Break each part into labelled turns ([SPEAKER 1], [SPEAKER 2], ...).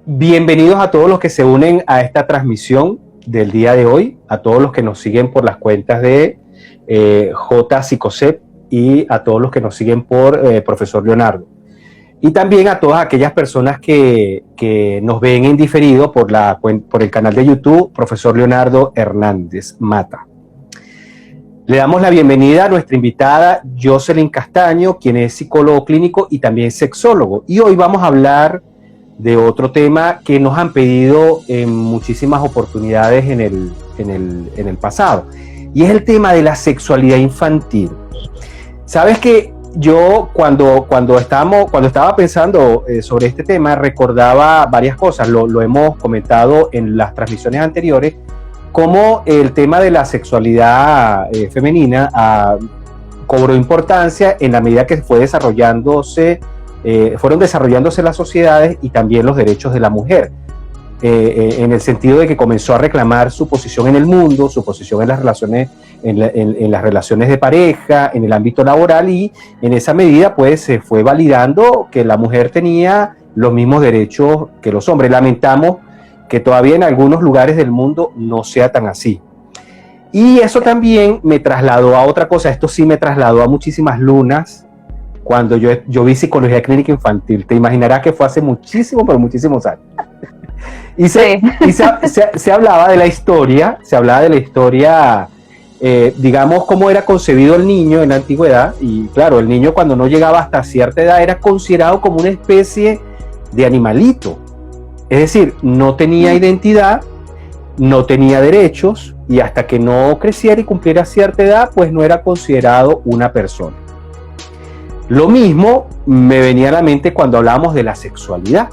[SPEAKER 1] Bienvenidos a todos los que se unen a esta transmisión del día de hoy, a todos los que nos siguen por las cuentas de J Psicosep y a todos los que nos siguen por Profesor Leonardo. Y también a todas aquellas personas que nos ven en diferido por el canal de YouTube Profesor Leonardo Hernández Mata. Le damos la bienvenida a nuestra invitada Jocelyn Castaño, quien es psicólogo clínico y también sexólogo. Y hoy vamos a hablar de otro tema que nos han pedido en muchísimas oportunidades en el pasado. Y es el tema de la sexualidad infantil. Sabes que yo cuando estaba pensando sobre este tema recordaba varias cosas, lo hemos comentado en las transmisiones anteriores, cómo el tema de la sexualidad femenina cobró importancia en la medida que fueron desarrollándose las sociedades y también los derechos de la mujer, en el sentido de que comenzó a reclamar su posición en el mundo, su posición en las relaciones, en las relaciones de pareja, en el ámbito laboral, y en esa medida pues se fue validando que la mujer tenía los mismos derechos que los hombres. Lamentamos que todavía en algunos lugares del mundo no sea tan así. Y eso también me trasladó a otra cosa, esto sí me trasladó a muchísimas lunas cuando yo vi psicología clínica infantil. Te imaginarás que fue hace muchísimos años. Y se hablaba de la historia, digamos, cómo era concebido el niño en la antigüedad. Y claro, el niño cuando no llegaba hasta cierta edad era considerado como una especie de animalito. Es decir, no tenía identidad, no tenía derechos, y hasta que no creciera y cumpliera cierta edad, pues no era considerado una persona. Lo mismo me venía a la mente cuando hablábamos de la sexualidad.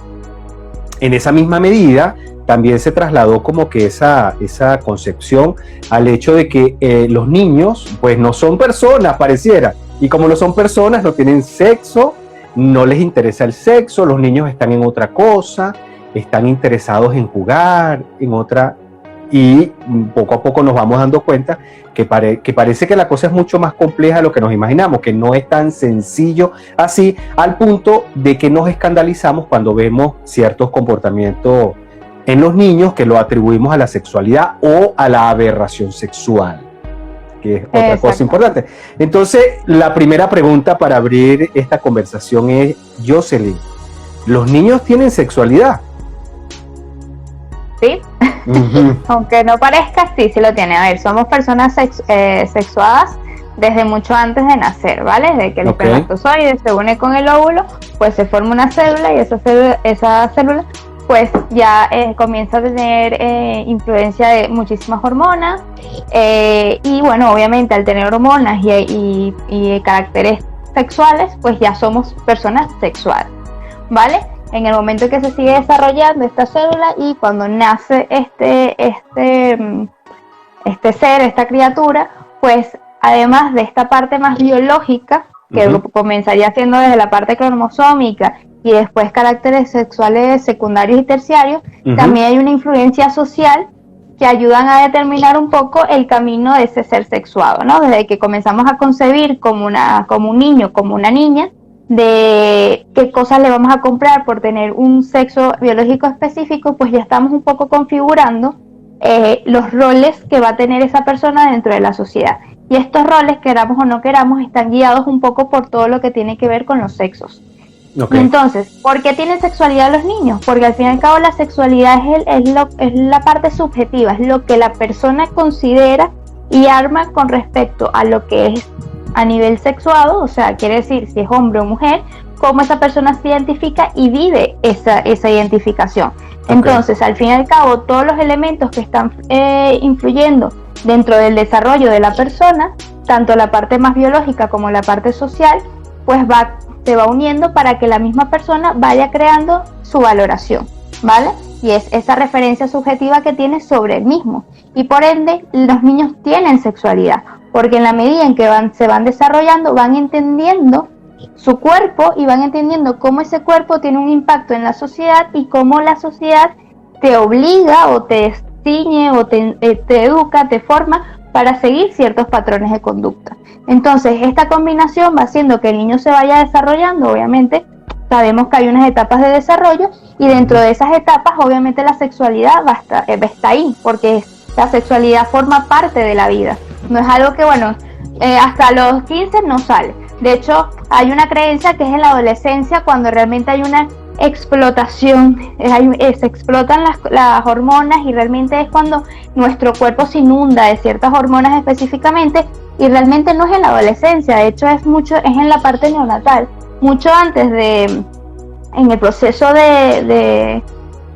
[SPEAKER 1] En esa misma medida, también se trasladó como que esa concepción al hecho de que los niños, pues no son personas, pareciera. Y como no son personas, no tienen sexo, no les interesa el sexo, los niños están en otra cosa, están interesados en jugar, en otra, y poco a poco nos vamos dando cuenta que parece que la cosa es mucho más compleja de lo que nos imaginamos, que no es tan sencillo así, al punto de que nos escandalizamos cuando vemos ciertos comportamientos en los niños que lo atribuimos a la sexualidad o a la aberración sexual, que es otra cosa importante. Entonces, la primera pregunta para abrir esta conversación es, Jocelyn, ¿los niños tienen sexualidad?
[SPEAKER 2] Sí, aunque no parezca, sí lo tiene. A ver, somos personas sexuadas desde mucho antes de nacer, ¿vale? Desde que el espermatozoide se une con el óvulo, pues se forma una célula, y esa célula pues ya comienza a tener influencia de muchísimas hormonas, y bueno, obviamente al tener hormonas y caracteres sexuales, pues ya somos personas sexuales, ¿vale? En el momento que se sigue desarrollando esta célula y cuando nace este ser, esta criatura, pues además de esta parte más biológica, que comenzaría siendo desde la parte cromosómica y después caracteres sexuales secundarios y terciarios, también hay una influencia social que ayudan a determinar un poco el camino de ese ser sexuado, ¿no? Desde que comenzamos a concebir como un niño, como una niña, de qué cosas le vamos a comprar por tener un sexo biológico específico, pues ya estamos un poco configurando los roles que va a tener esa persona dentro de la sociedad. Y estos roles, queramos o no queramos, están guiados un poco por todo lo que tiene que ver con los sexos. Entonces, ¿por qué tienen sexualidad los niños? Porque al fin y al cabo la sexualidad es la parte subjetiva, es lo que la persona considera y arma con respecto a lo que es a nivel sexuado, o sea, quiere decir si es hombre o mujer, cómo esa persona se identifica y vive esa identificación. Entonces, al fin y al cabo, todos los elementos que están influyendo dentro del desarrollo de la persona, tanto la parte más biológica como la parte social, pues se va uniendo para que la misma persona vaya creando su valoración, ¿vale? Y es esa referencia subjetiva que tiene sobre el mismo. Y por ende, los niños tienen sexualidad, porque en la medida en que se van desarrollando, van entendiendo su cuerpo y van entendiendo cómo ese cuerpo tiene un impacto en la sociedad y cómo la sociedad te obliga o te ciñe o te educa, te forma para seguir ciertos patrones de conducta. Entonces, esta combinación va haciendo que el niño se vaya desarrollando, obviamente, sabemos que hay unas etapas de desarrollo y dentro de esas etapas obviamente la sexualidad está ahí, porque la sexualidad forma parte de la vida. No es algo que, bueno, hasta los 15 no sale. De hecho, hay una creencia que es en la adolescencia cuando realmente hay una explotación, se explotan las hormonas y realmente es cuando nuestro cuerpo se inunda de ciertas hormonas específicamente y realmente no es en la adolescencia, de hecho es en la parte neonatal, mucho antes en el proceso de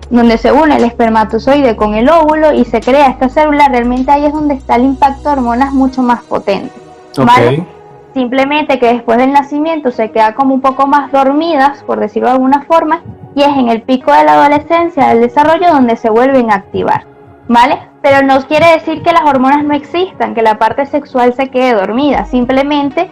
[SPEAKER 2] donde se une el espermatozoide con el óvulo y se crea esta célula, realmente ahí es donde está el impacto de hormonas mucho más potente, ¿vale?
[SPEAKER 1] Okay.
[SPEAKER 2] Simplemente que después del nacimiento se queda como un poco más dormidas, por decirlo de alguna forma, y es en el pico de la adolescencia, del desarrollo, donde se vuelven a activar, ¿vale? Pero no quiere decir que las hormonas no existan, que la parte sexual se quede dormida, simplemente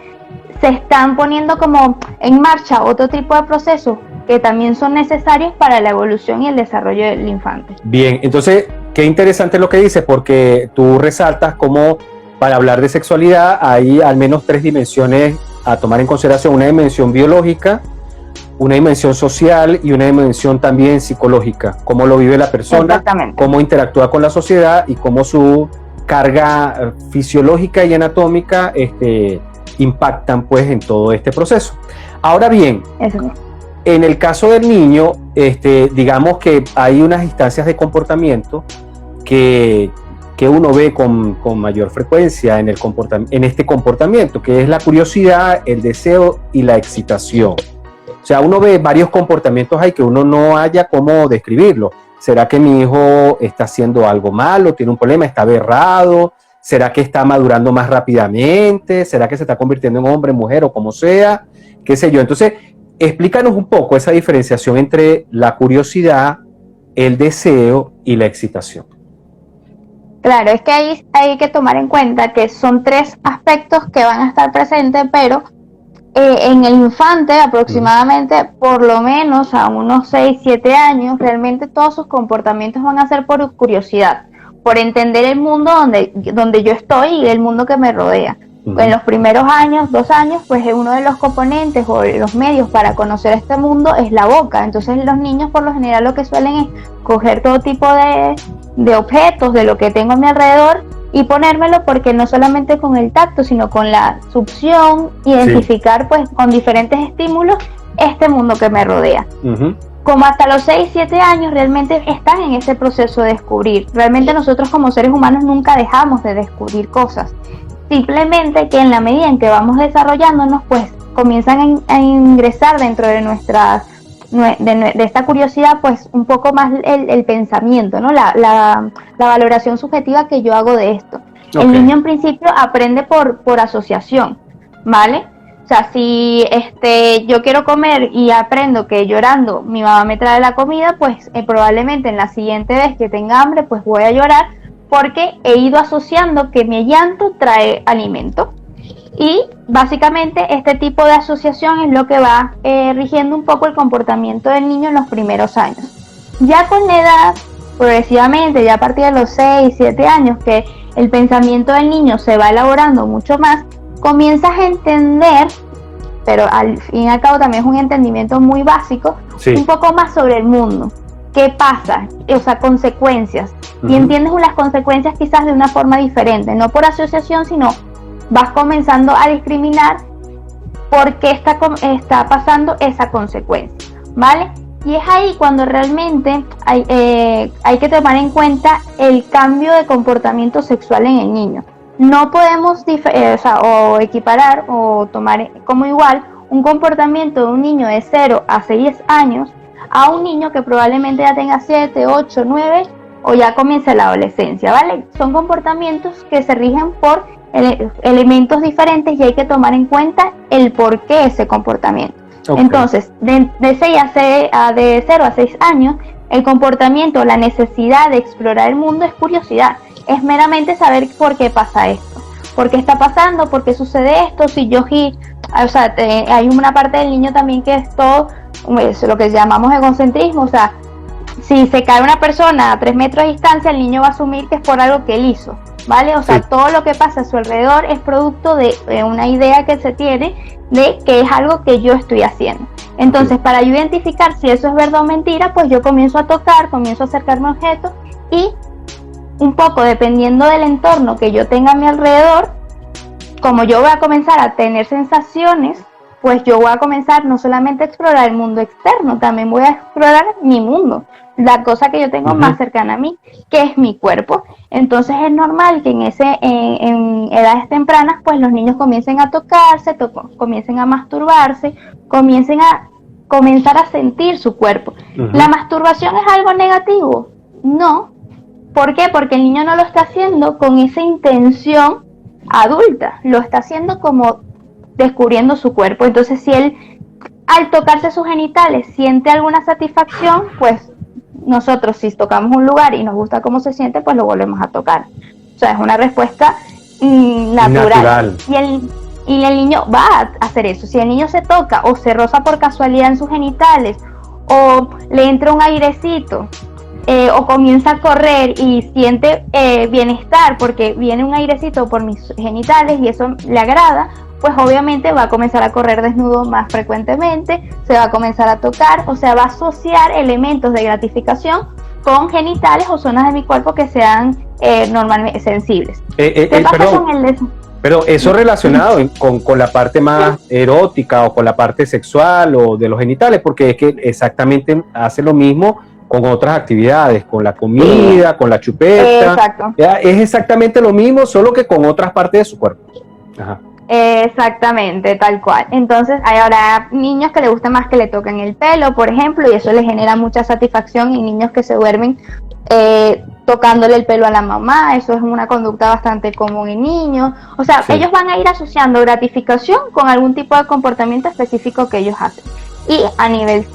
[SPEAKER 2] se están poniendo como en marcha otro tipo de procesos que también son necesarios para la evolución y el desarrollo del infante.
[SPEAKER 1] Bien, entonces, qué interesante lo que dices, porque tú resaltas cómo para hablar de sexualidad hay al menos 3 dimensiones a tomar en consideración: una dimensión biológica, una dimensión social y una dimensión también psicológica, cómo lo vive la persona, cómo interactúa con la sociedad y cómo su carga fisiológica y anatómica impactan pues en todo este proceso. Ahora bien, en el caso del niño, digamos que hay unas instancias de comportamiento que uno ve con mayor frecuencia en este comportamiento, que es la curiosidad, el deseo y la excitación. O sea, uno ve varios comportamientos ahí que uno no haya cómo describirlo. ¿Será que mi hijo está haciendo algo malo, tiene un problema, está aberrado? ¿Será que está madurando más rápidamente? ¿Será que se está convirtiendo en hombre, mujer o como sea? ¿Qué sé yo? Entonces, explícanos un poco esa diferenciación entre la curiosidad, el deseo y la excitación.
[SPEAKER 2] Claro, es que ahí hay que tomar en cuenta que son 3 aspectos que van a estar presentes, pero en el infante aproximadamente por lo menos a unos 6, 7 años, realmente todos sus comportamientos van a ser por curiosidad, por entender el mundo donde yo estoy y el mundo que me rodea. En los primeros años, 2 años, pues uno de los componentes o los medios para conocer este mundo es la boca. Entonces los niños por lo general lo que suelen es coger todo tipo de objetos, de lo que tengo a mi alrededor y ponérmelo, porque no solamente con el tacto, sino con la succión, identificar pues con diferentes estímulos este mundo que me rodea. Como hasta los 6, 7 años realmente están en ese proceso de descubrir. Realmente nosotros como seres humanos nunca dejamos de descubrir cosas. Simplemente que en la medida en que vamos desarrollándonos, pues comienzan a ingresar dentro de de esta curiosidad, pues un poco más el pensamiento, ¿no? La valoración subjetiva que yo hago de esto. El niño en principio aprende por asociación, ¿vale? O sea, si yo quiero comer y aprendo que llorando mi mamá me trae la comida, pues probablemente en la siguiente vez que tenga hambre, pues voy a llorar, porque he ido asociando que mi llanto trae alimento. Y básicamente este tipo de asociación es lo que va rigiendo un poco el comportamiento del niño en los primeros años. Ya con la edad, progresivamente, ya a partir de los 6, 7 años, que el pensamiento del niño se va elaborando mucho más, comienzas a entender, pero al fin y al cabo también es un entendimiento muy básico, un poco más sobre el mundo. ¿Qué pasa? O sea, consecuencias. Y entiendes las consecuencias quizás de una forma diferente, no por asociación, sino vas comenzando a discriminar por qué está pasando esa consecuencia, ¿vale? Y es ahí cuando realmente hay que tomar en cuenta el cambio de comportamiento sexual en el niño. No podemos equiparar o tomar como igual un comportamiento de un niño de 0 a 6 años a un niño que probablemente ya tenga 7, 8, 9 o ya comience la adolescencia, ¿vale? Son comportamientos que se rigen por elementos diferentes y hay que tomar en cuenta el por qué ese comportamiento. Entonces, de 0 a 6 años, el comportamiento, la necesidad de explorar el mundo es curiosidad, es meramente saber por qué pasa esto, por qué está pasando, por qué sucede esto, si yo hay una parte del niño también que es todo lo que llamamos egocentrismo, o sea, si se cae una persona a 3 metros de distancia, el niño va a asumir que es por algo que él hizo, ¿vale? O sea, todo lo que pasa a su alrededor es producto de una idea que se tiene de que es algo que yo estoy haciendo. Entonces, para yo identificar si eso es verdad o mentira, pues yo comienzo a tocar, comienzo a acercarme a objetos y un poco dependiendo del entorno que yo tenga a mi alrededor, como yo voy a comenzar a tener sensaciones, pues yo voy a comenzar no solamente a explorar el mundo externo, también voy a explorar mi mundo, la cosa que yo tengo más cercana a mí, que es mi cuerpo. Entonces es normal que en edades tempranas, pues los niños comiencen a tocarse, comiencen a masturbarse, comenzar a sentir su cuerpo. ¿La masturbación es algo negativo? No. ¿Por qué? Porque el niño no lo está haciendo con esa intención adulta, lo está haciendo como descubriendo su cuerpo. Entonces, si él al tocarse sus genitales siente alguna satisfacción, pues nosotros si tocamos un lugar y nos gusta cómo se siente, pues lo volvemos a tocar. O sea, es una respuesta natural. Y el niño va a hacer eso. Si el niño se toca o se roza por casualidad en sus genitales o le entra un airecito, o comienza a correr y siente bienestar porque viene un airecito por mis genitales y eso le agrada, pues obviamente va a comenzar a correr desnudo más frecuentemente, se va a comenzar a tocar, o sea, va a asociar elementos de gratificación con genitales o zonas de mi cuerpo que sean normalmente sensibles. ¿Qué pasa con el
[SPEAKER 1] Pero eso relacionado con la parte más erótica o con la parte sexual o de los genitales, porque es que exactamente hace lo mismo con otras actividades, con la comida, con la chupeta.
[SPEAKER 2] Exacto.
[SPEAKER 1] Es exactamente lo mismo, solo que con otras partes de su cuerpo. Ajá.
[SPEAKER 2] Exactamente, tal cual. Entonces hay ahora niños que les gusta más que le toquen el pelo, por ejemplo, y eso les genera mucha satisfacción, y niños que se duermen tocándole el pelo a la mamá, eso es una conducta bastante común en niños. O sea, ellos van a ir asociando gratificación con algún tipo de comportamiento específico que ellos hacen. Y a nivel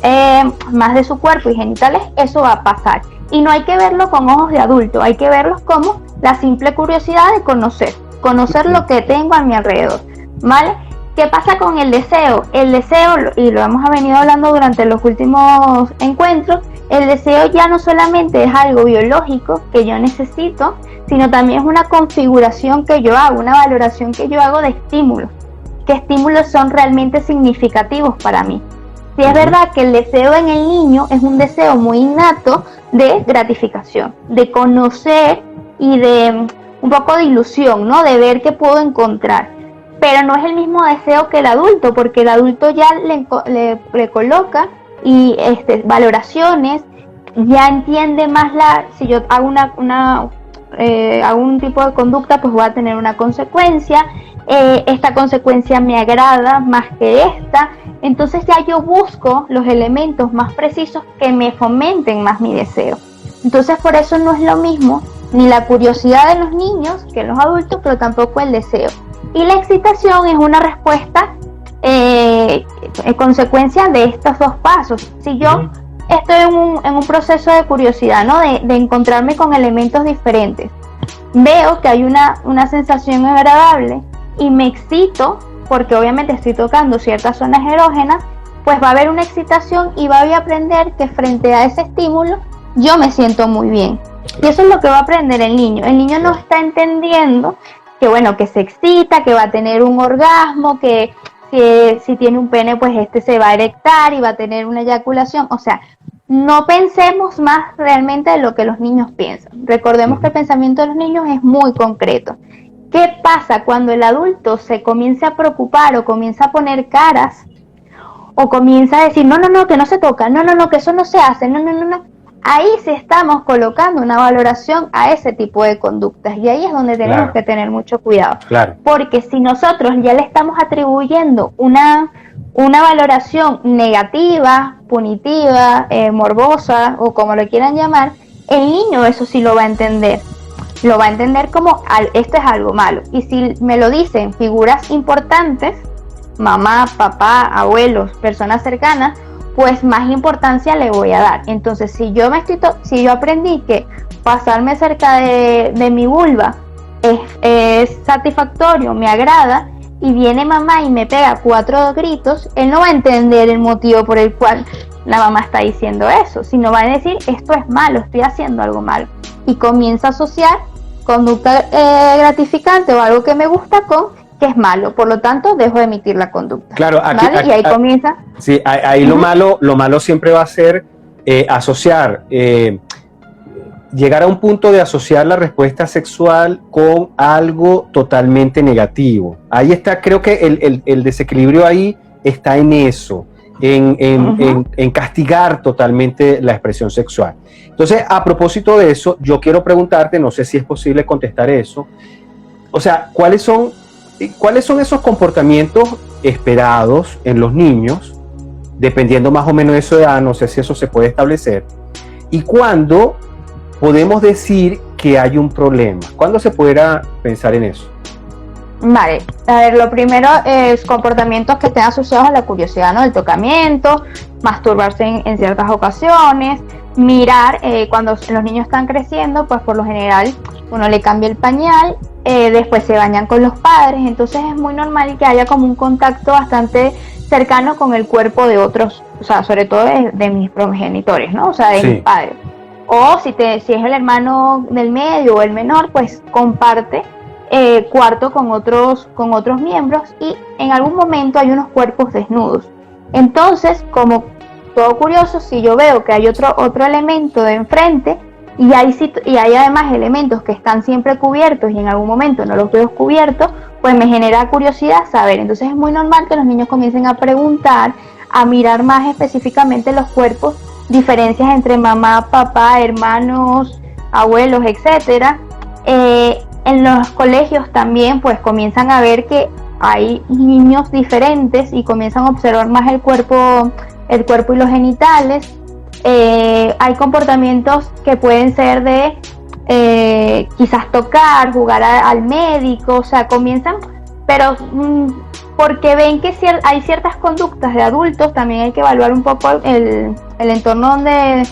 [SPEAKER 2] más de su cuerpo y genitales, eso va a pasar. Y no hay que verlo con ojos de adulto, hay que verlos como la simple curiosidad de conocer lo que tengo a mi alrededor, ¿vale? ¿Qué pasa con el deseo? El deseo, y lo hemos venido hablando durante los últimos encuentros, el deseo ya no solamente es algo biológico que yo necesito, sino también es una configuración que yo hago, una valoración que yo hago de estímulos. ¿Qué estímulos son realmente significativos para mí? Sí, es verdad que el deseo en el niño es un deseo muy innato de gratificación, de conocer y de un poco de ilusión, ¿no? De ver qué puedo encontrar. Pero no es el mismo deseo que el adulto, porque el adulto ya le coloca y valoraciones, ya entiende más si yo hago hago un tipo de conducta, pues voy a tener una consecuencia. Esta consecuencia me agrada más que esta, entonces ya yo busco los elementos más precisos que me fomenten más mi deseo. Entonces por eso no es lo mismo ni la curiosidad de los niños que los adultos, pero tampoco el deseo. Y la excitación es una respuesta consecuencia de estos dos pasos. Si yo estoy en un proceso de curiosidad, ¿no? de encontrarme con elementos diferentes, veo que hay una sensación agradable y me excito, porque obviamente estoy tocando ciertas zonas erógenas, pues va a haber una excitación y voy a aprender que frente a ese estímulo yo me siento muy bien. Y eso es lo que va a aprender el niño. El niño no está entendiendo que bueno, que se excita, que va a tener un orgasmo, que si tiene un pene, pues se va a erectar y va a tener una eyaculación. O sea, no pensemos más realmente de lo que los niños piensan. Recordemos que el pensamiento de los niños es muy concreto. ¿Qué pasa cuando el adulto se comienza a preocupar o comienza a poner caras o comienza a decir, no, que no se toca, no, que eso no se hace, no? Ahí sí estamos colocando una valoración a ese tipo de conductas, y ahí es donde tenemos que tener mucho cuidado. Porque si nosotros ya le estamos atribuyendo una valoración negativa, punitiva, morbosa o como lo quieran llamar, el niño eso sí lo va a entender. Lo va a entender como esto es algo malo. Y si me lo dicen figuras importantes, mamá, papá, abuelos, personas cercanas, pues más importancia le voy a dar. Entonces, si yo aprendí que pasarme cerca de mi vulva es satisfactorio, me agrada, y viene mamá y me pega 4 gritos, él no va a entender el motivo por el cual la mamá está diciendo eso, sino va a decir, esto es malo, estoy haciendo algo malo. Y comienza a asociar conducta gratificante o algo que me gusta con que es malo, por lo tanto dejo de emitir la conducta.
[SPEAKER 1] Claro,
[SPEAKER 2] ¿vale? Y ahí comienza.
[SPEAKER 1] Sí, ahí lo malo siempre va a ser asociar, llegar a un punto de asociar la respuesta sexual con algo totalmente negativo. Ahí está, creo que el desequilibrio ahí está en eso, en castigar totalmente la expresión sexual. Entonces, a propósito de eso, yo quiero preguntarte, no sé si es posible contestar eso, o sea, ¿cuáles son esos comportamientos esperados en los niños, dependiendo más o menos de su edad? No sé si eso se puede establecer. ¿Y cuándo podemos decir que hay un problema? ¿Cuándo se pudiera pensar en eso?
[SPEAKER 2] Vale, a ver, lo primero es comportamientos que estén asociados a la curiosidad, ¿no? El tocamiento, masturbarse en ciertas ocasiones, mirar, cuando los niños están creciendo, pues por lo general uno le cambia el pañal, después se bañan con los padres, entonces es muy normal que haya como un contacto bastante cercano con el cuerpo de otros, o sea, sobre todo de mis progenitores, ¿no? O sea, de mis padres. O si es el hermano del medio o el menor, pues comparte cuarto con otros miembros, y en algún momento hay unos cuerpos desnudos. Entonces, como todo curioso, si yo veo que hay otro elemento de enfrente y hay además elementos que están siempre cubiertos y en algún momento no los veo cubiertos, pues me genera curiosidad saber. Entonces es muy normal que los niños comiencen a preguntar, a mirar más específicamente los cuerpos, diferencias entre mamá, papá, hermanos, abuelos, etcétera. En los colegios también pues comienzan a ver que hay niños diferentes y comienzan a observar más el cuerpo y los genitales. Hay comportamientos que pueden ser de quizás tocar, jugar al médico, o sea, comienzan, pero porque ven que hay ciertas conductas de adultos, también hay que evaluar un poco el entorno donde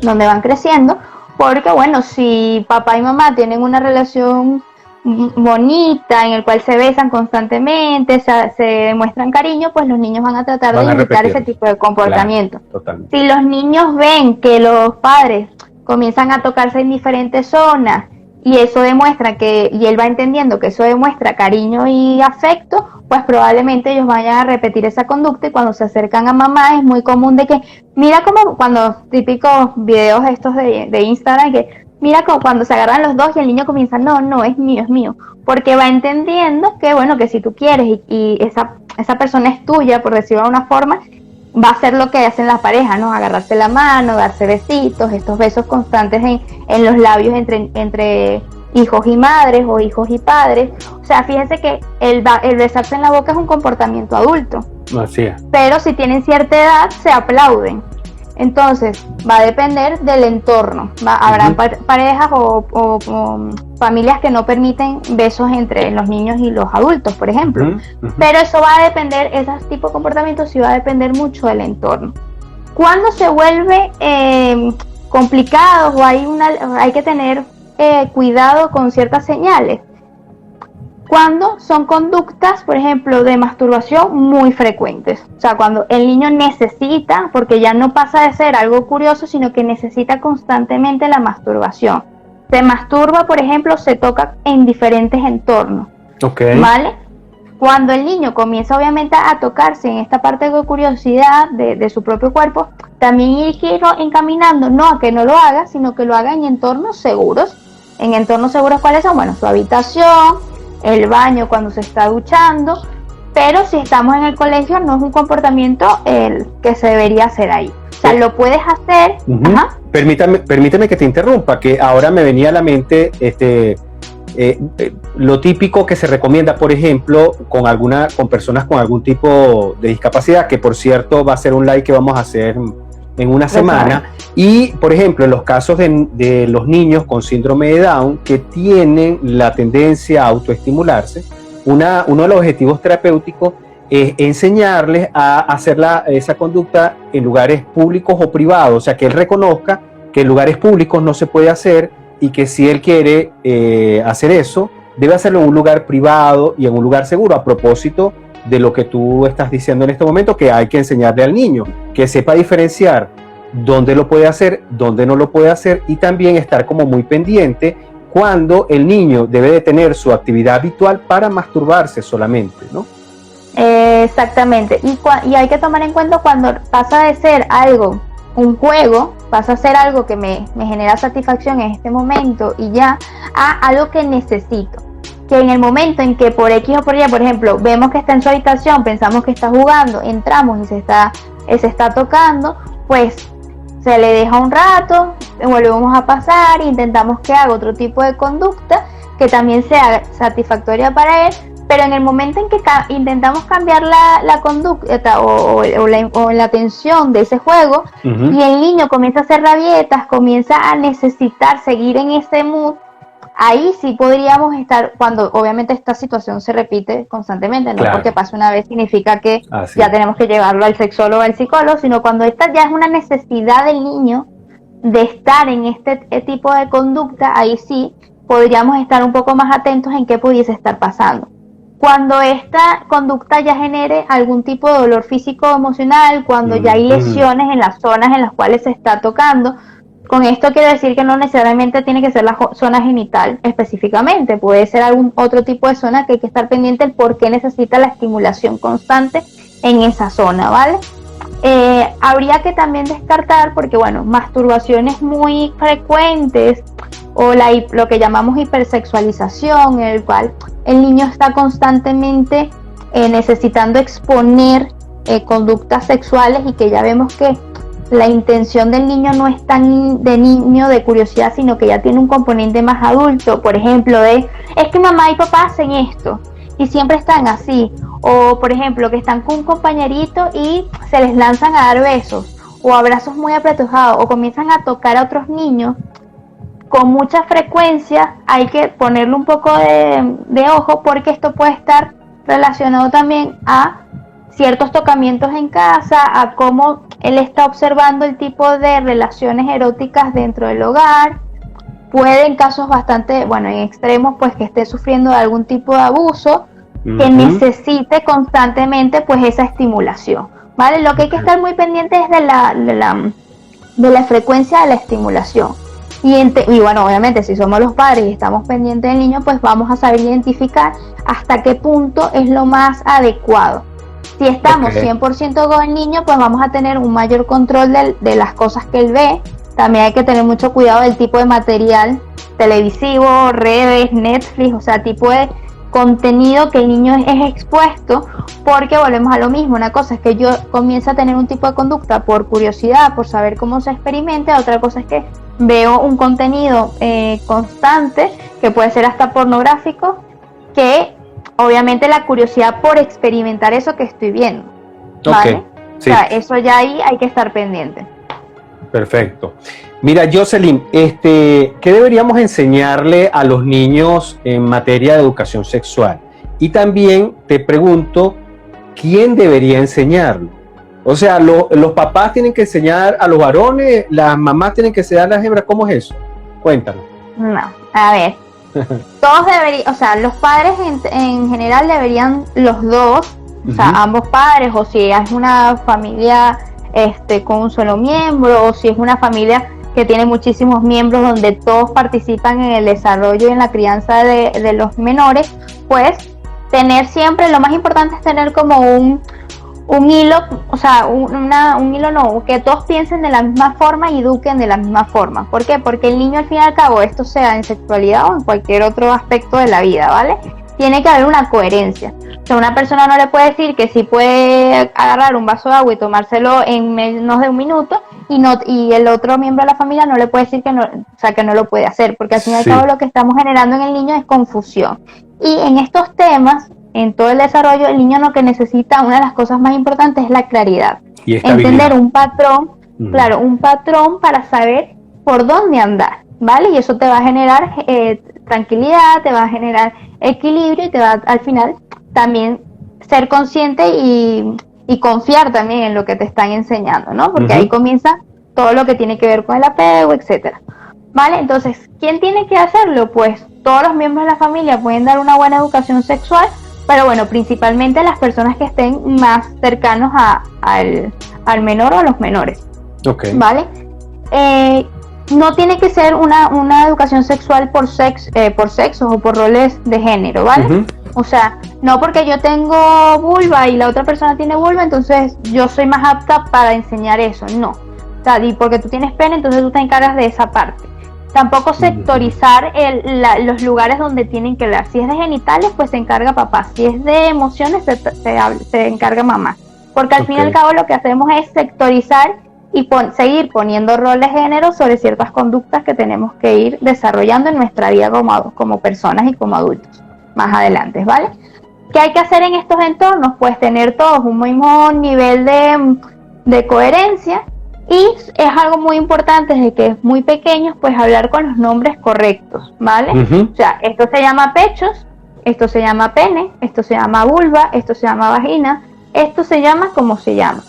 [SPEAKER 2] van creciendo. Porque bueno, si papá y mamá tienen una relación bonita en el cual se besan constantemente, se demuestran cariño, pues los niños van a tratar de imitar ese tipo de comportamiento. Claro, si los niños ven que los padres comienzan a tocarse en diferentes zonas y eso demuestra y él va entendiendo que eso demuestra cariño y afecto, pues probablemente ellos vayan a repetir esa conducta, y cuando se acercan a mamá es muy común de que, mira como cuando típicos videos estos de Instagram, que mira como cuando se agarran los dos y el niño comienza, no, es mío, porque va entendiendo que bueno, que si tú quieres y esa persona es tuya, por decirlo de una forma, va a ser lo que hacen las parejas, ¿no? Agarrarse la mano, darse besitos, estos besos constantes en los labios entre hijos y madres o hijos y padres. O sea, fíjense que el besarse en la boca es un comportamiento adulto.
[SPEAKER 1] Así es.
[SPEAKER 2] Pero si tienen cierta edad, se aplauden. Entonces, va a depender del entorno. Habrán parejas o familias que no permiten besos entre los niños y los adultos, por ejemplo. Pero eso va a depender, ese tipo de comportamientos sí va a depender mucho del entorno. Cuando se vuelve complicado o hay que tener cuidado con ciertas señales, cuando son conductas, por ejemplo, de masturbación muy frecuentes. O sea, cuando el niño necesita, porque ya no pasa de ser algo curioso, sino que necesita constantemente la masturbación. Se masturba, por ejemplo, se toca en diferentes entornos. ¿Vale? Cuando el niño comienza obviamente a tocarse en esta parte de curiosidad de su propio cuerpo, también ir encaminando, no a que no lo haga, sino que lo haga en entornos seguros. En entornos seguros, ¿cuáles son? Bueno, su habitación, el baño cuando se está duchando, pero si estamos en el colegio no es un comportamiento el que se debería hacer ahí. O sea, lo puedes hacer.
[SPEAKER 1] Permítame que te interrumpa, que ahora me venía a la mente lo típico que se recomienda, por ejemplo, con personas con algún tipo de discapacidad, que por cierto va a ser un live que vamos a hacer en una semana. Y, por ejemplo, en los casos de los niños con síndrome de Down que tienen la tendencia a autoestimularse, uno de los objetivos terapéuticos es enseñarles a hacer esa conducta en lugares públicos o privados, o sea, que él reconozca que en lugares públicos no se puede hacer y que si él quiere hacer eso, debe hacerlo en un lugar privado y en un lugar seguro, a propósito de lo que tú estás diciendo en este momento, que hay que enseñarle al niño, que sepa diferenciar dónde lo puede hacer, dónde no lo puede hacer, y también estar como muy pendiente cuando el niño debe de tener su actividad habitual para masturbarse solamente, ¿no?
[SPEAKER 2] Exactamente, y hay que tomar en cuenta cuando pasa de ser algo, un juego, pasa a ser algo que me genera satisfacción en este momento y ya, a algo que necesito. Que en el momento en que por X o por Y, por ejemplo, vemos que está en su habitación, pensamos que está jugando, entramos y se está tocando, pues se le deja un rato, volvemos a pasar, intentamos que haga otro tipo de conducta que también sea satisfactoria para él, pero en el momento en que intentamos cambiar la conducta o la atención de ese juego,
[SPEAKER 1] Uh-huh.
[SPEAKER 2] y el niño comienza a hacer rabietas, comienza a necesitar seguir en ese mood, ahí sí podríamos estar, cuando obviamente esta situación se repite constantemente, no
[SPEAKER 1] Claro.
[SPEAKER 2] porque pase una vez significa que
[SPEAKER 1] Así
[SPEAKER 2] ya
[SPEAKER 1] es.
[SPEAKER 2] tenemos que llevarlo al sexólogo o al psicólogo, sino cuando esta ya es una necesidad del niño de estar en este tipo de conducta, ahí sí podríamos estar un poco más atentos en qué pudiese estar pasando. Cuando esta conducta ya genere algún tipo de dolor físico o emocional, cuando ya hay lesiones en las zonas en las cuales se está tocando, con esto quiero decir que no necesariamente tiene que ser la zona genital específicamente, puede ser algún otro tipo de zona que hay que estar pendiente el por qué necesita la estimulación constante en esa zona, ¿vale? Habría que también descartar, porque bueno, masturbaciones muy frecuentes o lo que llamamos hipersexualización, en el cual el niño está constantemente necesitando exponer conductas sexuales y que ya vemos que la intención del niño no es tan de niño, de curiosidad, sino que ya tiene un componente más adulto, por ejemplo, es que mamá y papá hacen esto y siempre están así, o por ejemplo que están con un compañerito y se les lanzan a dar besos o abrazos muy apretados o comienzan a tocar a otros niños con mucha frecuencia. Hay que ponerle un poco de ojo, porque esto puede estar relacionado también a ciertos tocamientos en casa, a cómo él está observando el tipo de relaciones eróticas dentro del hogar. Puede, en casos bastante, bueno, en extremos, pues que esté sufriendo de algún tipo de abuso, que necesite constantemente pues esa estimulación, ¿vale? Lo que hay que estar muy pendiente es de la frecuencia de la estimulación. Y bueno, obviamente si somos los padres y estamos pendientes del niño, pues vamos a saber identificar hasta qué punto es lo más adecuado. Si estamos 100% con el niño, pues vamos a tener un mayor control de las cosas que él ve. También hay que tener mucho cuidado del tipo de material televisivo, redes, Netflix, o sea, tipo de contenido que el niño es expuesto, porque volvemos a lo mismo. Una cosa es que yo comience a tener un tipo de conducta por curiosidad, por saber cómo se experimenta, otra cosa es que veo un contenido constante, que puede ser hasta pornográfico, que obviamente la curiosidad por experimentar eso que estoy viendo, ¿vale?
[SPEAKER 1] Sí.
[SPEAKER 2] O sea, eso ya ahí hay que estar pendiente.
[SPEAKER 1] Perfecto. Mira, Jocelyn, ¿qué deberíamos enseñarle a los niños en materia de educación sexual? Y también te pregunto, ¿quién debería enseñarlo? O sea, los papás tienen que enseñar a los varones, las mamás tienen que enseñar a las hembras, ¿cómo es eso? Cuéntanos.
[SPEAKER 2] No, a ver, todos deberían, o sea, los padres en general deberían, los dos, o sea, ambos padres, o si es una familia con un solo miembro, o si es una familia que tiene muchísimos miembros donde todos participan en el desarrollo y en la crianza de los menores, pues tener siempre, lo más importante es tener como un hilo, o sea, un hilo no, que todos piensen de la misma forma y eduquen de la misma forma. ¿Por qué? Porque el niño, al fin y al cabo, esto sea en sexualidad o en cualquier otro aspecto de la vida, ¿vale? Tiene que haber una coherencia. O sea, una persona no le puede decir que sí puede agarrar un vaso de agua y tomárselo en menos de un minuto, y el otro miembro de la familia no le puede decir que no, o sea, que no lo puede hacer, porque al fin y al cabo lo que estamos generando en el niño es confusión. Y en estos temas, en todo el desarrollo, el niño lo que necesita, una de las cosas más importantes es la claridad.
[SPEAKER 1] Y
[SPEAKER 2] entender un patrón, claro, un patrón para saber por dónde andar, ¿vale? Y eso te va a generar tranquilidad, te va a generar equilibrio y te va al final también ser consciente y confiar también en lo que te están enseñando, ¿no? Porque ahí comienza todo lo que tiene que ver con el apego, etcétera. ¿Vale? Entonces, ¿quién tiene que hacerlo? Pues todos los miembros de la familia pueden dar una buena educación sexual, pero bueno, principalmente las personas que estén más cercanos al menor o a los menores. ¿Vale? No tiene que ser una educación sexual por sexos o por roles de género, ¿vale? O sea, no porque yo tengo vulva y la otra persona tiene vulva, entonces yo soy más apta para enseñar eso, no. O sea, y porque tú tienes pene, entonces tú te encargas de esa parte. Tampoco sectorizar los lugares donde tienen que hablar. Si es de genitales, pues se encarga papá. Si es de emociones, se encarga mamá. Porque al fin y al cabo lo que hacemos es sectorizar y seguir poniendo roles de género sobre ciertas conductas que tenemos que ir desarrollando en nuestra vida como personas y como adultos más adelante, ¿vale? ¿Qué hay que hacer en estos entornos? Pues tener todos un mismo nivel de coherencia. Y es algo muy importante desde que es muy pequeños, pues hablar con los nombres correctos, ¿vale? O sea, esto se llama pechos, esto se llama pene, esto se llama vulva, esto se llama vagina, esto se llama como se llama.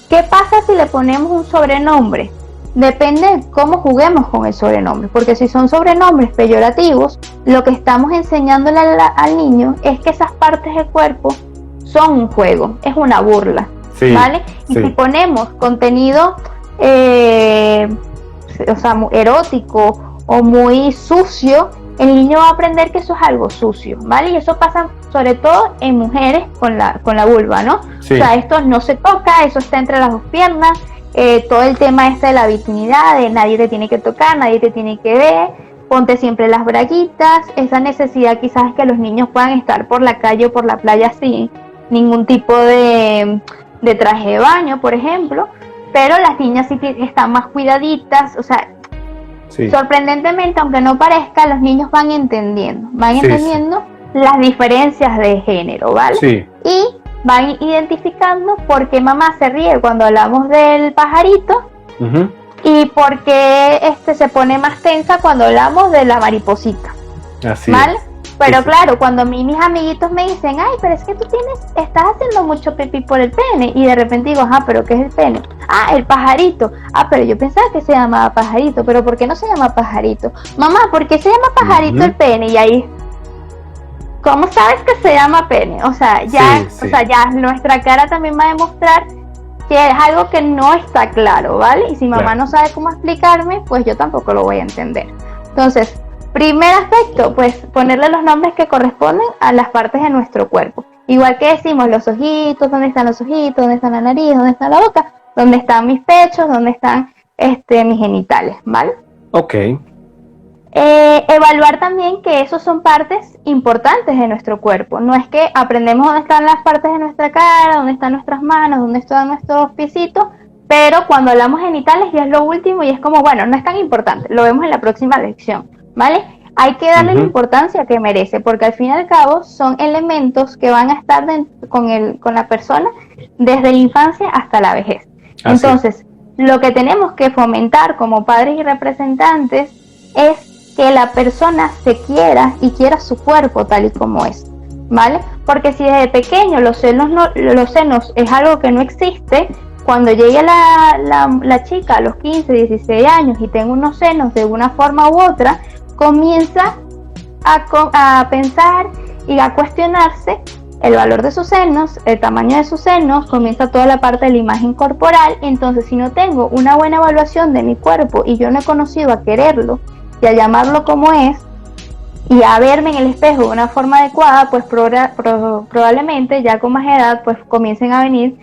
[SPEAKER 2] ¿Qué pasa si le ponemos un sobrenombre? Depende de cómo juguemos con el sobrenombre, porque si son sobrenombres peyorativos, lo que estamos enseñándole al niño es que esas partes del cuerpo son un juego, es una burla, ¿vale? Y si ponemos contenido o sea, erótico o muy sucio, el niño va a aprender que eso es algo sucio, ¿vale? Y eso pasa sobre todo en mujeres con la vulva, ¿no? O sea, esto no se toca, eso está entre las dos piernas, todo el tema este de la virginidad, de nadie te tiene que tocar, nadie te tiene que ver, ponte siempre las braguitas, esa necesidad quizás que los niños puedan estar por la calle o por la playa sin ningún tipo de traje de baño, por ejemplo. Pero las niñas sí están más cuidaditas, o sea, sorprendentemente, aunque no parezca, los niños van entendiendo las diferencias de género, ¿vale? Y van identificando por qué mamá se ríe cuando hablamos del pajarito y por qué se pone más tensa cuando hablamos de la mariposita, ¿vale? Pero claro, cuando mis amiguitos me dicen, ay, pero es que tú estás haciendo mucho pipí por el pene, y de repente digo, pero ¿qué es el pene? El pajarito. Pero yo pensaba que se llamaba pajarito, pero ¿por qué no se llama pajarito? Mamá, ¿por qué se llama pajarito el pene? Y ahí, ¿cómo sabes que se llama pene? O sea, ya nuestra cara también va a demostrar que es algo que no está claro, ¿vale? Y si mamá no sabe cómo explicarme, pues yo tampoco lo voy a entender. Entonces, primer aspecto, pues ponerle los nombres que corresponden a las partes de nuestro cuerpo. Igual que decimos los ojitos, ¿dónde están los ojitos? ¿Dónde está la nariz? ¿Dónde está la boca? ¿Dónde están mis pechos? ¿Dónde están mis genitales? ¿Vale?
[SPEAKER 1] Ok.
[SPEAKER 2] Evaluar también que esos son partes importantes de nuestro cuerpo. No es que aprendemos dónde están las partes de nuestra cara, dónde están nuestras manos, dónde están nuestros piecitos, pero cuando hablamos genitales ya es lo último y es como, bueno, no es tan importante, lo vemos en la próxima lección, ¿vale? Hay que darle la importancia que merece, porque al fin y al cabo son elementos que van a estar con la persona desde la infancia hasta la vejez. Entonces, lo que tenemos que fomentar como padres y representantes es que la persona se quiera y quiera su cuerpo tal y como es, ¿vale? Porque si desde pequeño los senos es algo que no existe, cuando llegue la chica a los 15, 16 años y tenga unos senos de una forma u otra, comienza a pensar y a cuestionarse el valor de sus senos, el tamaño de sus senos, comienza toda la parte de la imagen corporal. Entonces, si no tengo una buena evaluación de mi cuerpo y yo no he conocido a quererlo y a llamarlo como es y a verme en el espejo de una forma adecuada, pues probablemente ya con más edad pues comiencen a venir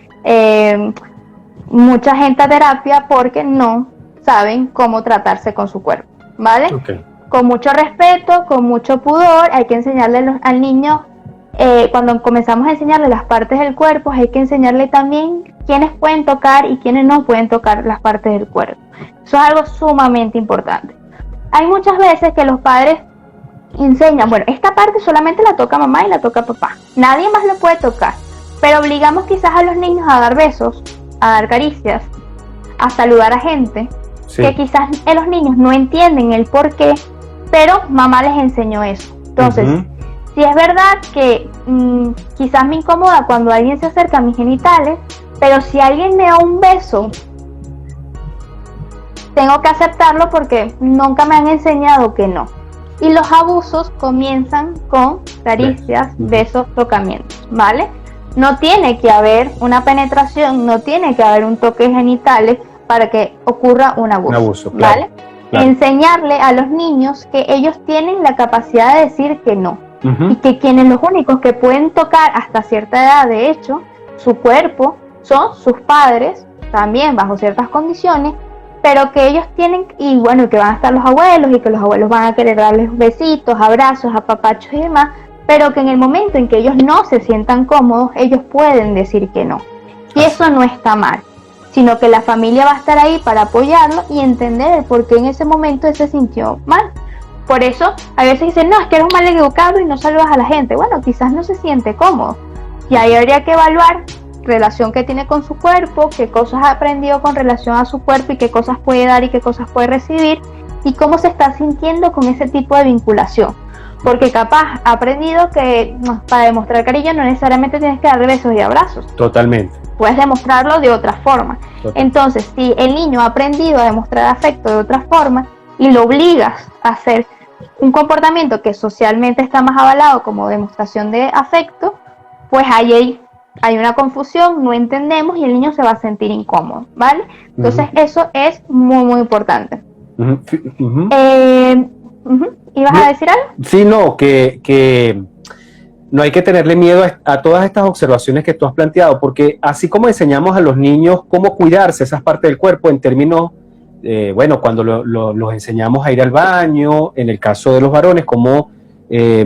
[SPEAKER 2] mucha gente a terapia porque no saben cómo tratarse con su cuerpo, ¿vale? Con mucho respeto, con mucho pudor, hay que enseñarle al niño, cuando comenzamos a enseñarle las partes del cuerpo, hay que enseñarle también quiénes pueden tocar y quiénes no pueden tocar las partes del cuerpo. Eso es algo sumamente importante. Hay muchas veces que los padres enseñan, bueno, esta parte solamente la toca mamá y la toca papá, nadie más lo puede tocar, pero obligamos quizás a los niños a dar besos, a dar caricias, a saludar a gente, que quizás los niños no entienden el por qué, pero mamá les enseñó eso. Entonces, si es verdad que quizás me incomoda cuando alguien se acerca a mis genitales, pero si alguien me da un beso, tengo que aceptarlo porque nunca me han enseñado que no. Y los abusos comienzan con caricias, besos, tocamientos, ¿vale? No tiene que haber una penetración, no tiene que haber un toque genitales para que ocurra un abuso, ¿vale? Enseñarle a los niños que ellos tienen la capacidad de decir que no, y que quienes los únicos que pueden tocar hasta cierta edad, de hecho, su cuerpo, son sus padres, también bajo ciertas condiciones, pero que ellos tienen, y bueno, que van a estar los abuelos, y que los abuelos van a querer darles besitos, abrazos, apapachos y demás, pero que en el momento en que ellos no se sientan cómodos, ellos pueden decir que no. Y eso no está mal, sino que la familia va a estar ahí para apoyarlo y entender el por qué en ese momento él se sintió mal. Por eso, a veces dicen, no, es que eres un mal educado y no saludas a la gente. Bueno, quizás no se siente cómodo. Y ahí habría que evaluar relación que tiene con su cuerpo, qué cosas ha aprendido con relación a su cuerpo y qué cosas puede dar y qué cosas puede recibir, y cómo se está sintiendo con ese tipo de vinculación. Porque capaz ha aprendido que para demostrar cariño no necesariamente tienes que dar besos y abrazos.
[SPEAKER 1] Totalmente.
[SPEAKER 2] Puedes demostrarlo de otra forma.
[SPEAKER 1] Total.
[SPEAKER 2] Entonces, si el niño ha aprendido a demostrar afecto de otra forma y lo obligas a hacer un comportamiento que socialmente está más avalado como demostración de afecto, pues ahí hay una confusión, no entendemos y el niño se va a sentir incómodo, ¿vale? Entonces eso es muy, muy importante. ¿Ibas a decir algo?
[SPEAKER 1] Sí, no, que no hay que tenerle miedo a todas estas observaciones que tú has planteado, porque así como enseñamos a los niños cómo cuidarse esas partes del cuerpo en términos, bueno, cuando los enseñamos a ir al baño, en el caso de los varones, cómo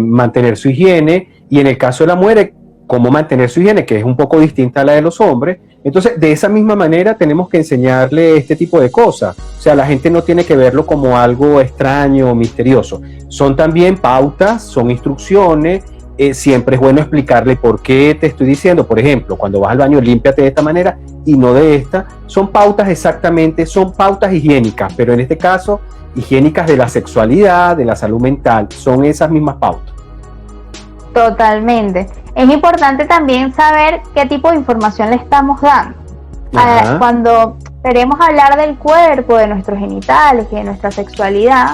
[SPEAKER 1] mantener su higiene, y en el caso de la mujer, cómo mantener su higiene, que es un poco distinta a la de los hombres. Entonces, de esa misma manera tenemos que enseñarle este tipo de cosas. O sea, la gente no tiene que verlo como algo extraño o misterioso. Son también pautas, son instrucciones. Siempre es bueno explicarle por qué te estoy diciendo, por ejemplo, cuando vas al baño, límpiate de esta manera y no de esta. Son pautas exactamente, son pautas higiénicas, pero en este caso, higiénicas de la sexualidad, de la salud mental. Son esas mismas pautas.
[SPEAKER 2] Totalmente. Es importante también saber qué tipo de información le estamos dando. Cuando queremos hablar del cuerpo, de nuestros genitales y de nuestra sexualidad,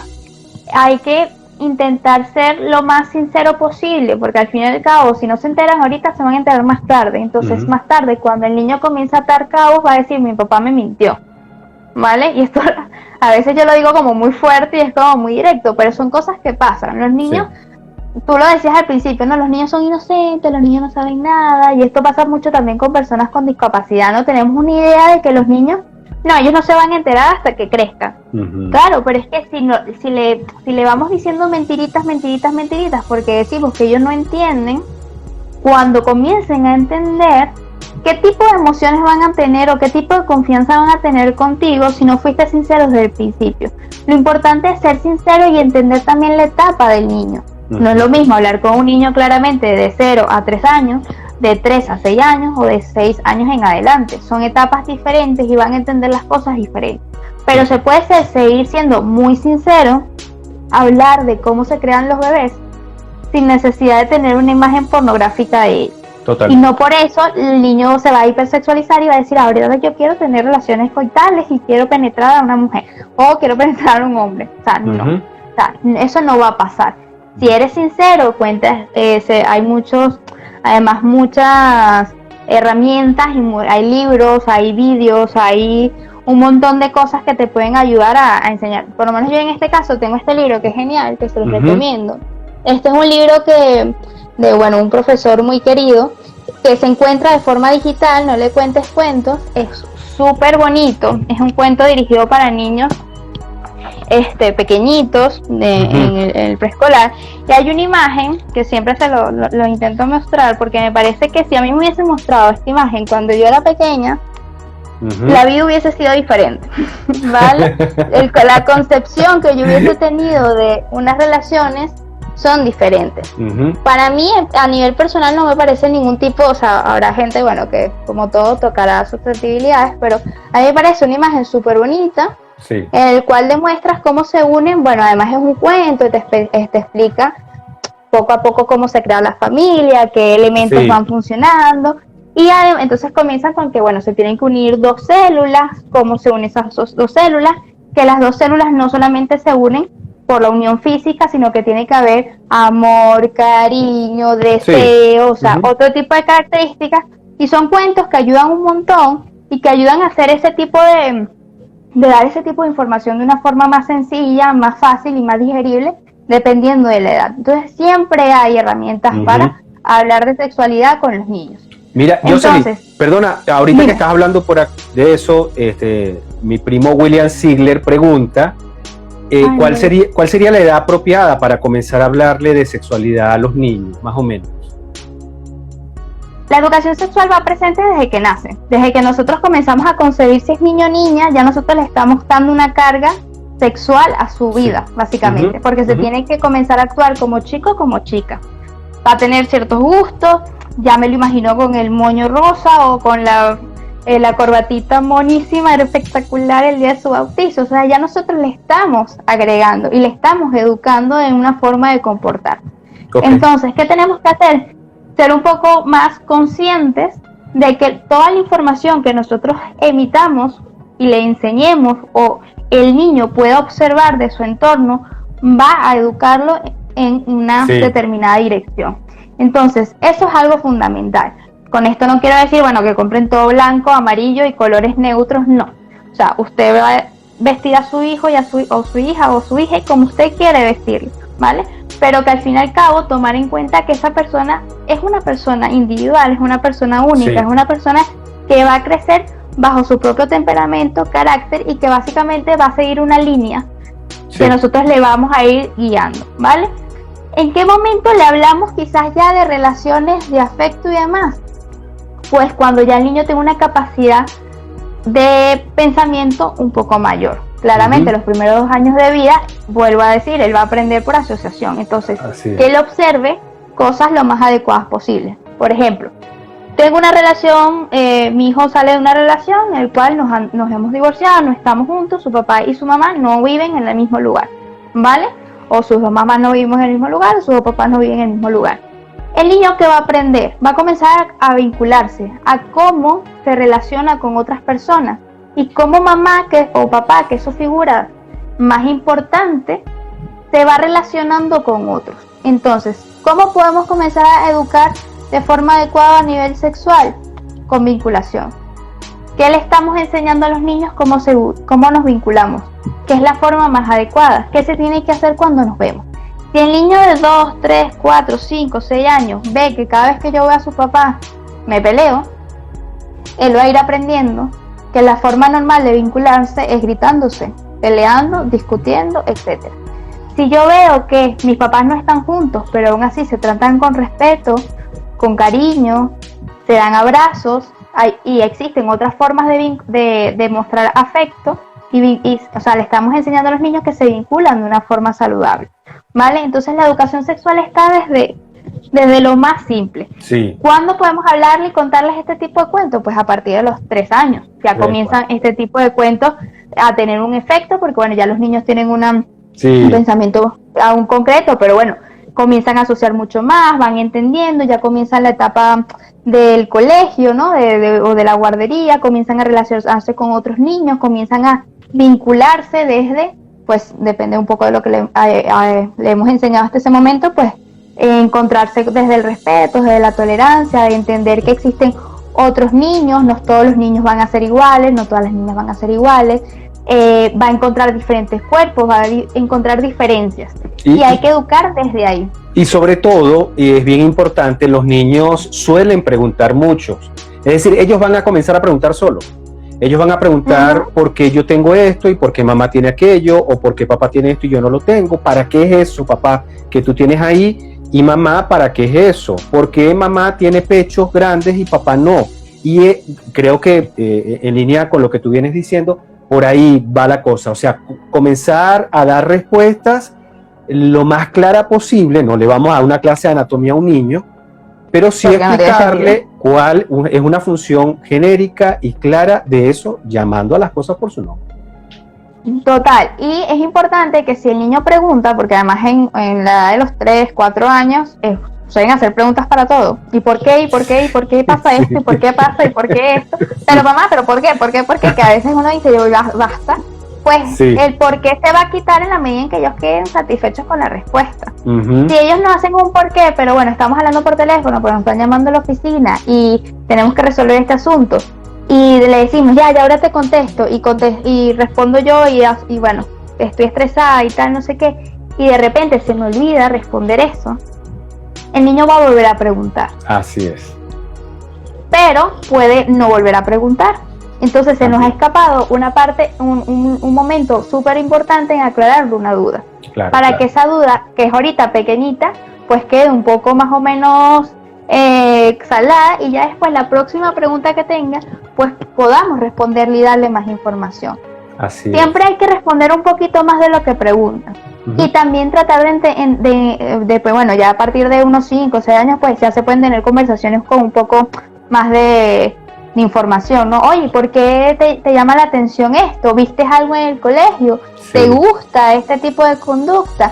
[SPEAKER 2] hay que intentar ser lo más sincero posible, porque al fin y al cabo, si no se enteran ahorita, se van a enterar más tarde. Entonces, más tarde, cuando el niño comienza a atar cabos, va a decir, mi papá me mintió, ¿vale? Y esto a veces yo lo digo como muy fuerte y es como muy directo, pero son cosas que pasan. Los niños... Sí. Tú lo decías al principio, ¿no? Los niños son inocentes, los niños no saben nada, y esto pasa mucho también con personas con discapacidad. No tenemos una idea de que los niños, no, ellos no se van a enterar hasta que crezcan. Claro, pero es que si le vamos diciendo mentiritas, porque decimos que ellos no entienden, cuando comiencen a entender qué tipo de emociones van a tener o qué tipo de confianza van a tener contigo si no fuiste sincero desde el principio. Lo importante es ser sincero y entender también la etapa del niño. No es lo mismo hablar con un niño claramente de 0 a 3 años, de 3 a 6 años o de 6 años en adelante. Son etapas diferentes y van a entender las cosas diferentes. Pero se puede seguir siendo muy sincero, hablar de cómo se crean los bebés sin necesidad de tener una imagen pornográfica de ellos. Total. Y no por eso el niño se va a hipersexualizar y va a decir, ahora yo quiero tener relaciones coitales y quiero penetrar a una mujer o quiero penetrar a un hombre. O sea, no. O sea, eso no va a pasar. Si eres sincero, cuentas, hay muchas herramientas, hay libros, hay vídeos, hay un montón de cosas que te pueden ayudar a enseñar. Por lo menos yo en este caso tengo este libro que es genial, que se los recomiendo. Este es un libro de un profesor muy querido, que se encuentra de forma digital, no le cuentes cuentos, es súper bonito, es un cuento dirigido para niños pequeñitos en el preescolar, y hay una imagen que siempre se lo intento mostrar porque me parece que si a mí me hubiese mostrado esta imagen cuando yo era pequeña, la vida hubiese sido diferente, ¿vale? La concepción que yo hubiese tenido de unas relaciones son diferentes. Para mí, a nivel personal, no me parece ningún tipo, o sea, habrá gente, bueno, que como todo tocará susceptibilidades, pero a mí me parece una imagen súper bonita. Sí. En el cual demuestras cómo se unen. Bueno, además es un cuento y te explica poco a poco cómo se crea la familia, qué elementos van funcionando, y entonces comienzan con que, bueno, se tienen que unir dos células, cómo se unen esas dos células, que las dos células no solamente se unen por la unión física, sino que tiene que haber amor, cariño, deseo, o sea, otro tipo de características, y son cuentos que ayudan un montón y que ayudan a hacer ese tipo de dar ese tipo de información de una forma más sencilla, más fácil y más digerible, dependiendo de la edad. Entonces siempre hay herramientas para hablar de sexualidad con los niños.
[SPEAKER 1] Mira, Jocelyn, perdona, ahorita que estás hablando de eso, mi primo William Ziegler pregunta, ¿cuál sería la edad apropiada para comenzar a hablarle de sexualidad a los niños, más o menos?
[SPEAKER 2] La educación sexual va presente desde que nace. Desde que nosotros comenzamos a concebir si es niño o niña, ya nosotros le estamos dando una carga sexual a su vida, básicamente, porque se tiene que comenzar a actuar como chico o como chica. Va a tener ciertos gustos, ya me lo imagino con el moño rosa o con la corbatita monísima, espectacular el día de su bautizo. O sea, ya nosotros le estamos agregando y le estamos educando en una forma de comportar. Entonces, ¿qué tenemos que hacer? Ser un poco más conscientes de que toda la información que nosotros emitamos y le enseñemos o el niño pueda observar de su entorno va a educarlo en una determinada dirección. Entonces, eso es algo fundamental. Con esto no quiero decir, bueno, que compren todo blanco, amarillo y colores neutros, no. O sea, usted va a vestir a su hijo o su hija como usted quiere vestirlo, ¿vale? Pero que al fin y al cabo tomar en cuenta que esa persona es una persona individual, es una persona única, es una persona que va a crecer bajo su propio temperamento, carácter y que básicamente va a seguir una línea que nosotros le vamos a ir guiando, ¿vale? ¿En qué momento le hablamos quizás ya de relaciones de afecto y demás? Pues cuando ya el niño tiene una capacidad de pensamiento un poco mayor. Claramente, los primeros 2 años de vida, vuelvo a decir, él va a aprender por asociación. Entonces, que él observe cosas lo más adecuadas posibles. Por ejemplo, tengo una relación, mi hijo sale de una relación en la cual nos hemos divorciado, no estamos juntos, su papá y su mamá no viven en el mismo lugar, ¿vale? O sus dos mamás no vivimos en el mismo lugar, o sus dos papás no viven en el mismo lugar. El niño, ¿qué va a aprender? Va a comenzar a vincularse, a cómo se relaciona con otras personas y cómo mamá o papá, que es su figura más importante, se va relacionando con otros. Entonces, ¿cómo podemos comenzar a educar de forma adecuada a nivel sexual? Con vinculación. ¿Qué le estamos enseñando a los niños? ¿Cómo nos vinculamos? ¿Qué es la forma más adecuada? ¿Qué se tiene que hacer cuando nos vemos? Si el niño de 2, 3, 4, 5, 6 años ve que cada vez que yo veo a su papá me peleo, él va a ir aprendiendo que la forma normal de vincularse es gritándose, peleando, discutiendo, etc. Si yo veo que mis papás no están juntos, pero aún así se tratan con respeto, con cariño, se dan abrazos, y existen otras formas de mostrar afecto, o sea, le estamos enseñando a los niños que se vinculan de una forma saludable, ¿vale? Entonces la educación sexual está desde lo más simple. ¿Cuándo podemos hablarle y contarles este tipo de cuentos? Pues a partir de los 3 años, ya comienzan este tipo de cuentos a tener un efecto, porque bueno, ya los niños tienen un pensamiento aún concreto, pero bueno, comienzan a asociar mucho más, van entendiendo, ya comienza la etapa del colegio, ¿no? O de la guardería, comienzan a relacionarse con otros niños, comienzan a vincularse pues depende un poco de lo que le hemos enseñado hasta ese momento, pues encontrarse desde el respeto, desde la tolerancia, de entender que existen otros niños, no todos los niños van a ser iguales, no todas las niñas van a ser iguales, va a encontrar diferentes cuerpos, va a encontrar diferencias y hay que educar desde ahí.
[SPEAKER 1] Y sobre todo, y es bien importante, los niños suelen preguntar mucho, es decir, ellos van a comenzar a preguntar solos. Ellos van a preguntar por qué yo tengo esto y por qué mamá tiene aquello, o por qué papá tiene esto y yo no lo tengo. ¿Para qué es eso, papá, que tú tienes ahí? Y mamá, ¿para qué es eso? ¿Por qué mamá tiene pechos grandes y papá no? Y creo que en línea con lo que tú vienes diciendo, por ahí va la cosa. O sea, comenzar a dar respuestas lo más clara posible. No le vamos a dar una clase de anatomía a un niño, pero sí explicarle cuál es una función genérica y clara de eso, llamando a las cosas por su nombre.
[SPEAKER 2] Total, y es importante que si el niño pregunta, porque además en la edad de los 3, 4 años suelen hacer preguntas para todo, ¿y por qué? ¿Y por qué? ¿Y por qué pasa esto? ¿Y por qué pasa? ¿Y por qué esto? Pero mamá, ¿pero por qué? ¿Por qué? Porque que a veces uno dice, yo basta, pues el por qué se va a quitar en la medida en que ellos queden satisfechos con la respuesta. Si ellos no hacen un por qué, pero bueno, estamos hablando por teléfono, pues nos están llamando a la oficina y tenemos que resolver este asunto, y le decimos, ya ahora te contesto, y respondo yo, y bueno, estoy estresada y tal, no sé qué, y de repente se me olvida responder eso, el niño va a volver a preguntar.
[SPEAKER 1] Así es.
[SPEAKER 2] Pero puede no volver a preguntar. Entonces se nos ha escapado una parte, un momento súper importante en aclararle una duda.
[SPEAKER 1] Claro,
[SPEAKER 2] para
[SPEAKER 1] claro.
[SPEAKER 2] que esa duda, que es ahorita pequeñita, pues quede un poco más o menos salada, y ya después la próxima pregunta que tenga, pues podamos responderle y darle más información.
[SPEAKER 1] Así
[SPEAKER 2] Siempre
[SPEAKER 1] es.
[SPEAKER 2] hay que responder un poquito más de lo que preguntan. Y también tratar pues bueno, ya a partir de unos 5 o 6 años, pues ya se pueden tener conversaciones con un poco más de información, ¿no? Oye, ¿por qué te llama la atención esto? ¿Viste algo en el colegio?
[SPEAKER 1] Sí.
[SPEAKER 2] ¿Te gusta este tipo de conducta?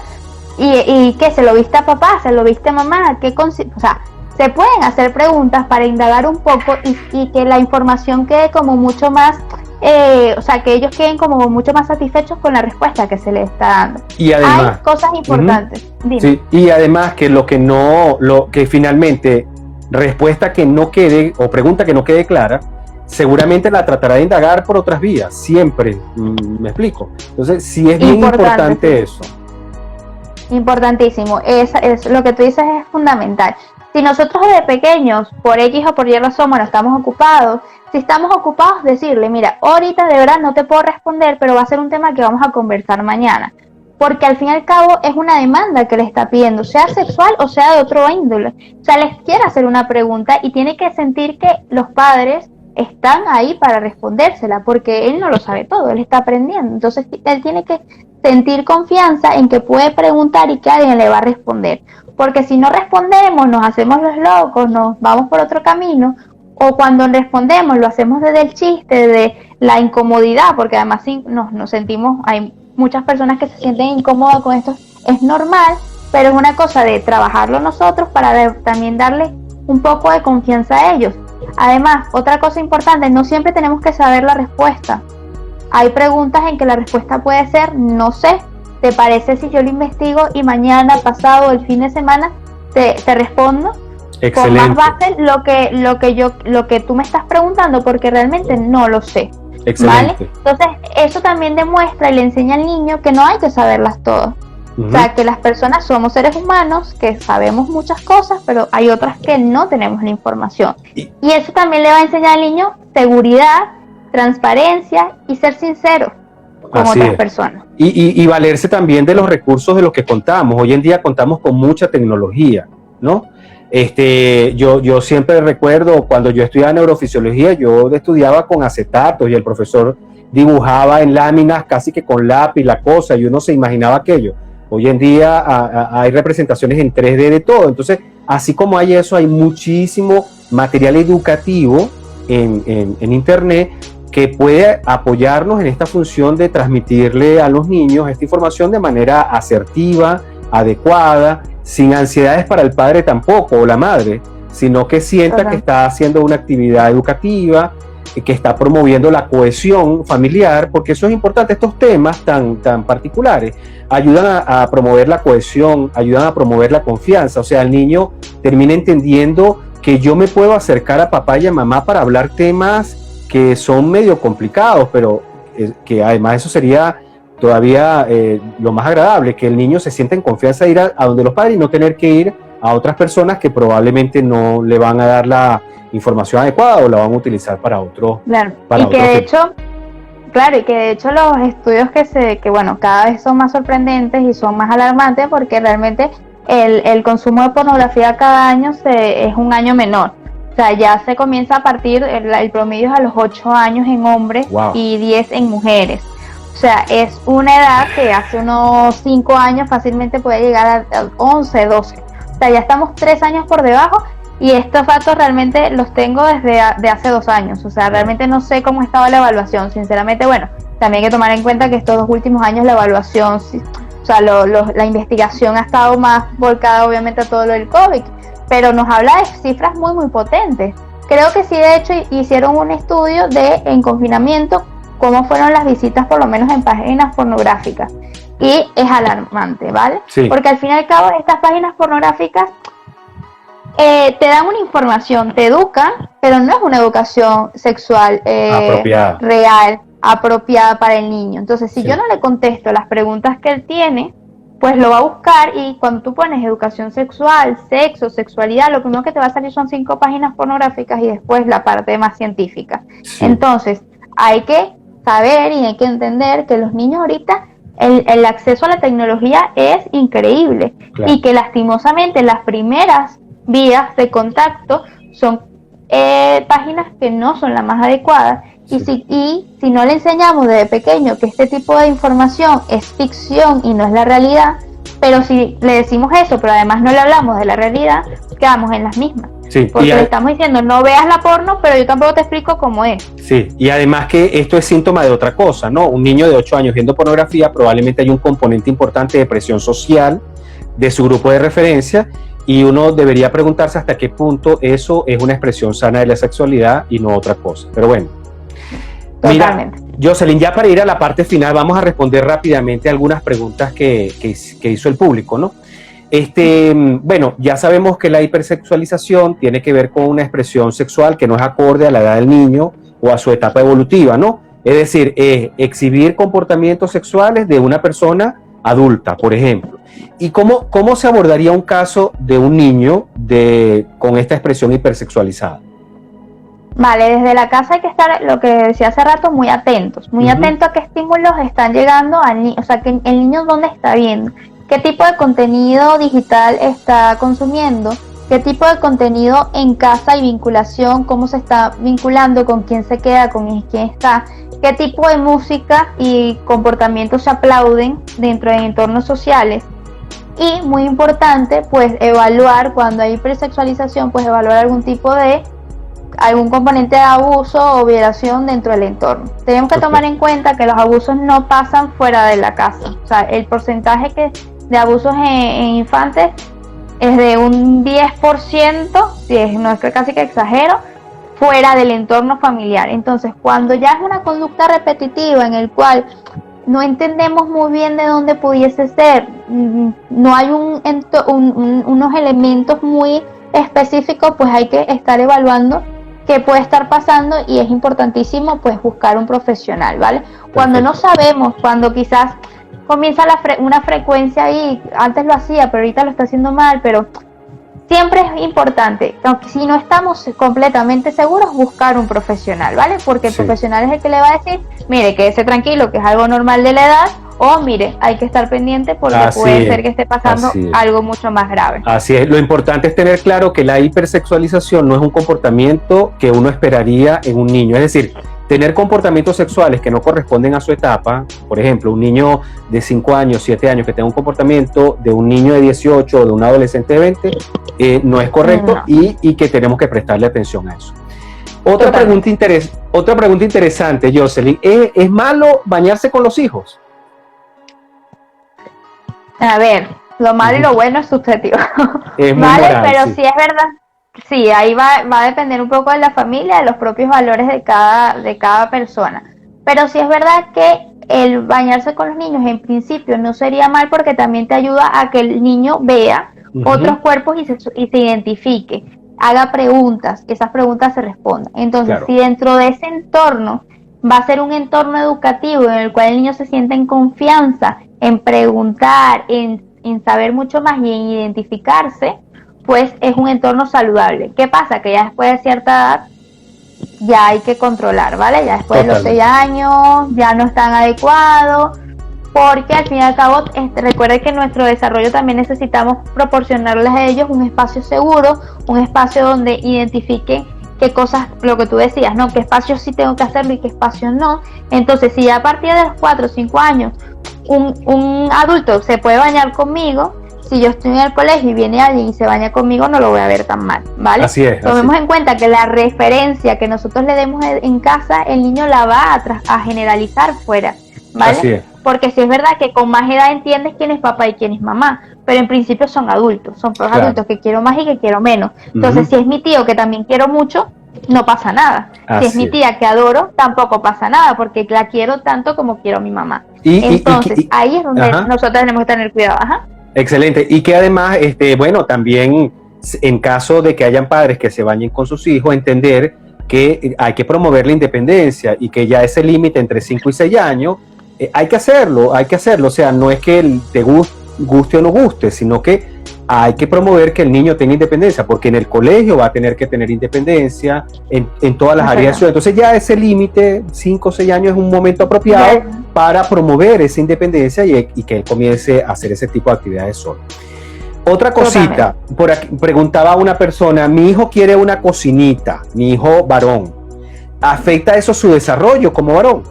[SPEAKER 2] ¿Y qué? ¿Se lo viste a papá? ¿Se lo viste a mamá? O sea, se pueden hacer preguntas para indagar un poco y que la información quede como mucho más, o sea, que ellos queden como mucho más satisfechos con la respuesta que se les está dando.
[SPEAKER 1] Y además,
[SPEAKER 2] hay cosas importantes. Dime.
[SPEAKER 1] Sí, y además que que finalmente respuesta que no quede o pregunta que no quede clara, seguramente la tratará de indagar por otras vías, siempre. ¿Me explico? Entonces, sí es bien importante eso.
[SPEAKER 2] Importantísimo, es lo que tú dices, es fundamental. Si nosotros de pequeños, por X o por Y razón, bueno, estamos ocupados, si estamos ocupados, decirle, mira, ahorita de verdad no te puedo responder, pero va a ser un tema que vamos a conversar mañana. Porque al fin y al cabo es una demanda que le está pidiendo, sea sexual o sea de otro índole. O sea, les quiere hacer una pregunta y tiene que sentir que los padres están ahí para respondérsela, porque él no lo sabe todo, él está aprendiendo. Entonces él tiene que sentir confianza en que puede preguntar y que alguien le va a responder. Porque si no respondemos, nos hacemos los locos, nos vamos por otro camino, o cuando respondemos lo hacemos desde el chiste, de la incomodidad, porque además sí nos sentimos, hay muchas personas que se sienten incómodas con esto, es normal, pero es una cosa de trabajarlo nosotros para también darle un poco de confianza a ellos. Además, otra cosa importante, no siempre tenemos que saber la respuesta. Hay preguntas en que la respuesta puede ser, no sé, ¿te parece si yo lo investigo y mañana, pasado, el fin de semana, te respondo?
[SPEAKER 1] Excelente.
[SPEAKER 2] Con más base lo que tú me estás preguntando, porque realmente no lo sé.
[SPEAKER 1] Excelente.
[SPEAKER 2] ¿Vale? Entonces, eso también demuestra y le enseña al niño que no hay que saberlas todas. O sea, que las personas somos seres humanos, que sabemos muchas cosas, pero hay otras que no tenemos la información. Y eso también le va a enseñar al niño seguridad, transparencia y ser sincero con
[SPEAKER 1] Así
[SPEAKER 2] otras
[SPEAKER 1] es.
[SPEAKER 2] personas.
[SPEAKER 1] Y valerse también de los recursos de los que contamos. Hoy en día contamos con mucha tecnología, ¿no? Yo siempre recuerdo cuando yo estudiaba neurofisiología, yo estudiaba con acetatos y el profesor dibujaba en láminas casi que con lápiz la cosa y uno se imaginaba aquello. Hoy en día hay representaciones en 3D de todo. Entonces, así como hay eso, hay muchísimo material educativo en Internet que puede apoyarnos en esta función de transmitirle a los niños esta información de manera asertiva, adecuada, sin ansiedades para el padre tampoco, o la madre, sino que sienta que está haciendo una actividad educativa, que está promoviendo la cohesión familiar, porque eso es importante. Estos temas tan particulares ayudan a promover la cohesión, ayudan a promover la confianza. O sea, el niño termina entendiendo que yo me puedo acercar a papá y a mamá para hablar temas que son medio complicados, pero que además eso sería todavía lo más agradable, que el niño se sienta en confianza de ir a donde los padres y no tener que ir a otras personas que probablemente no le van a dar la información adecuada o la van a utilizar para otro.
[SPEAKER 2] Claro.
[SPEAKER 1] Para
[SPEAKER 2] y que de hecho, claro, y que de hecho los estudios que bueno, cada vez son más sorprendentes y son más alarmantes, porque realmente el consumo de pornografía cada año es un año menor. O sea, ya se comienza a partir, el promedio es a los 8 años en hombres. Wow. Y 10 en mujeres. O sea, es una edad que hace unos 5 años fácilmente puede llegar a 11, 12. O sea, ya estamos 3 años por debajo, y estos datos realmente los tengo desde hace 2 años. O sea, realmente no sé cómo estaba la evaluación. Sinceramente, bueno, también hay que tomar en cuenta que estos 2 últimos años la evaluación, o sea, la investigación ha estado más volcada obviamente a todo lo del COVID, pero nos habla de cifras muy, muy potentes. Creo que sí, de hecho, hicieron un estudio en confinamiento, cómo fueron las visitas, por lo menos en páginas pornográficas, y es alarmante, ¿vale? Sí. Porque al fin y al cabo estas páginas pornográficas te dan una información, te educan, pero no es una educación sexual real, apropiada para el niño. Entonces, si yo no le contesto las preguntas que él tiene, pues lo va a buscar, y cuando tú pones educación sexual, sexo, sexualidad, lo primero que te va a salir son 5 páginas pornográficas y después la parte más científica. Sí. Entonces, hay que saber y hay que entender que los niños ahorita, el acceso a la tecnología es increíble, claro, y que lastimosamente las primeras vías de contacto son páginas que no son las más adecuadas. Sí. Y si no le enseñamos desde pequeño que este tipo de información es ficción y no es la realidad, pero si le decimos eso, pero además no le hablamos de la realidad, quedamos en las mismas. Sí, porque le estamos diciendo, no veas la porno, pero yo tampoco te explico cómo es.
[SPEAKER 1] Sí, y además que esto es síntoma de otra cosa, ¿no? Un niño de 8 años viendo pornografía, probablemente hay un componente importante de presión social de su grupo de referencia, y uno debería preguntarse hasta qué punto eso es una expresión sana de la sexualidad y no otra cosa. Pero bueno.
[SPEAKER 2] Totalmente.
[SPEAKER 1] Mira, Jocelyn, ya para ir a la parte final vamos a responder rápidamente algunas preguntas que hizo el público, ¿no? Bueno, ya sabemos que la hipersexualización tiene que ver con una expresión sexual que no es acorde a la edad del niño o a su etapa evolutiva, ¿no? Es decir, exhibir comportamientos sexuales de una persona adulta, por ejemplo. ¿Y cómo se abordaría un caso de un niño con esta expresión hipersexualizada?
[SPEAKER 2] Vale, desde la casa hay que estar, lo que decía hace rato, muy atentos a qué estímulos están llegando al niño, o sea, que el niño dónde está viendo, qué tipo de contenido digital está consumiendo, qué tipo de contenido en casa y vinculación, cómo se está vinculando, con quién se queda, con quién está, qué tipo de música y comportamientos se aplauden dentro de entornos sociales. Y muy importante, pues evaluar cuando hay hipersexualización, pues evaluar algún componente de abuso o violación dentro del entorno. Tenemos que tomar en cuenta que los abusos no pasan fuera de la casa. O sea, el porcentaje de abusos en infantes es de un 10%, no es que casi que exagero, fuera del entorno familiar. Entonces, cuando ya es una conducta repetitiva en el cual no entendemos muy bien de dónde pudiese ser, no hay unos elementos muy específicos, pues hay que estar evaluando qué puede estar pasando, y es importantísimo pues buscar un profesional, ¿vale? Perfecto. Cuando no sabemos, cuando quizás comienza una frecuencia ahí, antes lo hacía, pero ahorita lo está haciendo mal, pero siempre es importante, aunque si no estamos completamente seguros, buscar un profesional, ¿vale? Porque el profesional es el que le va a decir, mire, quédese tranquilo, que es algo normal de la edad, o mire, hay que estar pendiente porque puede ser que esté pasando algo mucho más grave.
[SPEAKER 1] Así es, lo importante es tener claro que la hipersexualización no es un comportamiento que uno esperaría en un niño, es decir, tener comportamientos sexuales que no corresponden a su etapa, por ejemplo, un niño de 5 años, 7 años que tenga un comportamiento de un niño de 18 o de un adolescente de 20, no es correcto, no. Y que tenemos que prestarle atención a eso. Otra pregunta interesante, Jocelyn, ¿es malo bañarse con los hijos?
[SPEAKER 2] A ver, lo malo y lo bueno es subjetivo,
[SPEAKER 1] es muy
[SPEAKER 2] ¿vale?
[SPEAKER 1] moral,
[SPEAKER 2] pero sí es verdad. Sí, ahí va a depender un poco de la familia, de los propios valores de cada persona. Pero sí es verdad que el bañarse con los niños en principio no sería mal, porque también te ayuda a que el niño vea otros cuerpos y se identifique, haga preguntas, esas preguntas se respondan. Entonces, si dentro de ese entorno va a ser un entorno educativo en el cual el niño se sienta en confianza, en preguntar, en saber mucho más y en identificarse, pues es un entorno saludable. ¿Qué pasa? Que ya después de cierta edad ya hay que controlar, ¿vale? Ya después de los 6 años ya no es tan adecuado, porque al fin y al cabo recuerden que en nuestro desarrollo también necesitamos proporcionarles a ellos un espacio seguro, un espacio donde identifiquen qué cosas, lo que tú decías, ¿no? Qué espacios sí tengo que hacerlo y qué espacios no. Entonces, si ya a partir de los 4 o 5 años un adulto se puede bañar conmigo, si yo estoy en el colegio y viene alguien y se baña conmigo, no lo voy a ver tan mal, ¿vale?
[SPEAKER 1] Así es.
[SPEAKER 2] Tomemos en cuenta que la referencia que nosotros le demos en casa, el niño la va a generalizar fuera, ¿vale?
[SPEAKER 1] Así es.
[SPEAKER 2] Porque si es verdad que con más edad entiendes quién es papá y quién es mamá, pero en principio son adultos, son todos adultos, que quiero más y que quiero menos. Entonces, si es mi tío que también quiero mucho, no pasa nada. Si es mi tía que adoro, tampoco pasa nada, porque la quiero tanto como quiero a mi mamá. Entonces, ahí es donde nosotros tenemos que tener cuidado.
[SPEAKER 1] Excelente. Y que además, bueno, también en caso de que hayan padres que se bañen con sus hijos, entender que hay que promover la independencia y que ya ese límite entre 5 y 6 años, hay que hacerlo. O sea, no es que te guste o no guste, sino que hay que promover que el niño tenga independencia, porque en el colegio va a tener que tener independencia en todas las áreas de ciudad. Entonces ya ese límite, 5 o 6 años, es un momento apropiado para promover esa independencia y que él comience a hacer ese tipo de actividades solo. Otra cosita, por aquí preguntaba una persona, mi hijo quiere una cocinita, mi hijo varón, ¿afecta eso su desarrollo como varón?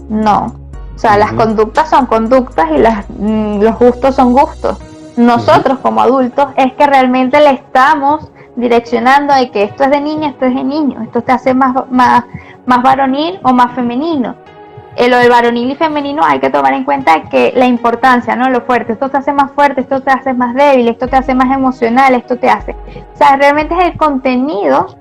[SPEAKER 2] No, o sea, las conductas son conductas y los gustos son gustos. Nosotros como adultos es que realmente le estamos direccionando de que esto es de niña, esto es de niño, esto te hace más varonil o más femenino. Lo del varonil y femenino hay que tomar en cuenta que la importancia, ¿no? Lo fuerte, esto te hace más fuerte, esto te hace más débil, esto te hace más emocional, esto te hace... O sea, realmente es el contenido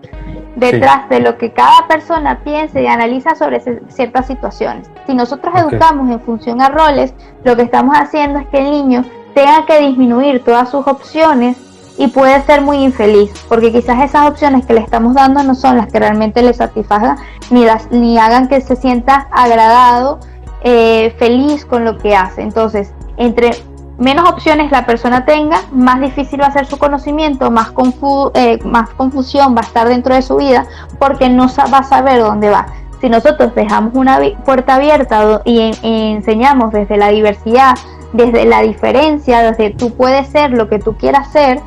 [SPEAKER 2] detrás de lo que cada persona piensa y analiza sobre ciertas situaciones. Si nosotros educamos en función a roles, lo que estamos haciendo es que el niño tenga que disminuir todas sus opciones y puede ser muy infeliz, porque quizás esas opciones que le estamos dando no son las que realmente le satisfagan ni hagan que se sienta agradado, feliz con lo que hace. Entonces, entre menos opciones la persona tenga, más difícil va a ser su conocimiento, más confusión va a estar dentro de su vida, porque no va a saber dónde va. Si nosotros dejamos una puerta abierta y enseñamos desde la diversidad, desde la diferencia, desde tú puedes ser lo que tú quieras ser,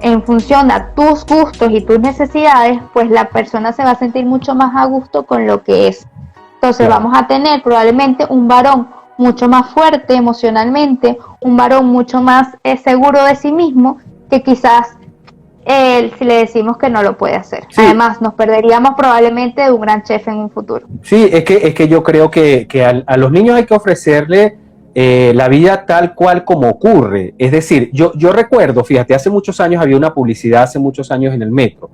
[SPEAKER 2] en función a tus gustos y tus necesidades, pues la persona se va a sentir mucho más a gusto con lo que es. Entonces vamos a tener probablemente un varón mucho más fuerte emocionalmente, un varón mucho más seguro de sí mismo, que quizás si le decimos que no lo puede hacer. Sí. Además, nos perderíamos probablemente de un gran chef en un futuro.
[SPEAKER 1] Sí, es que yo creo que a los niños hay que ofrecerle la vida tal cual como ocurre. Es decir, yo recuerdo, fíjate, hace muchos años había una publicidad, hace muchos años en el metro,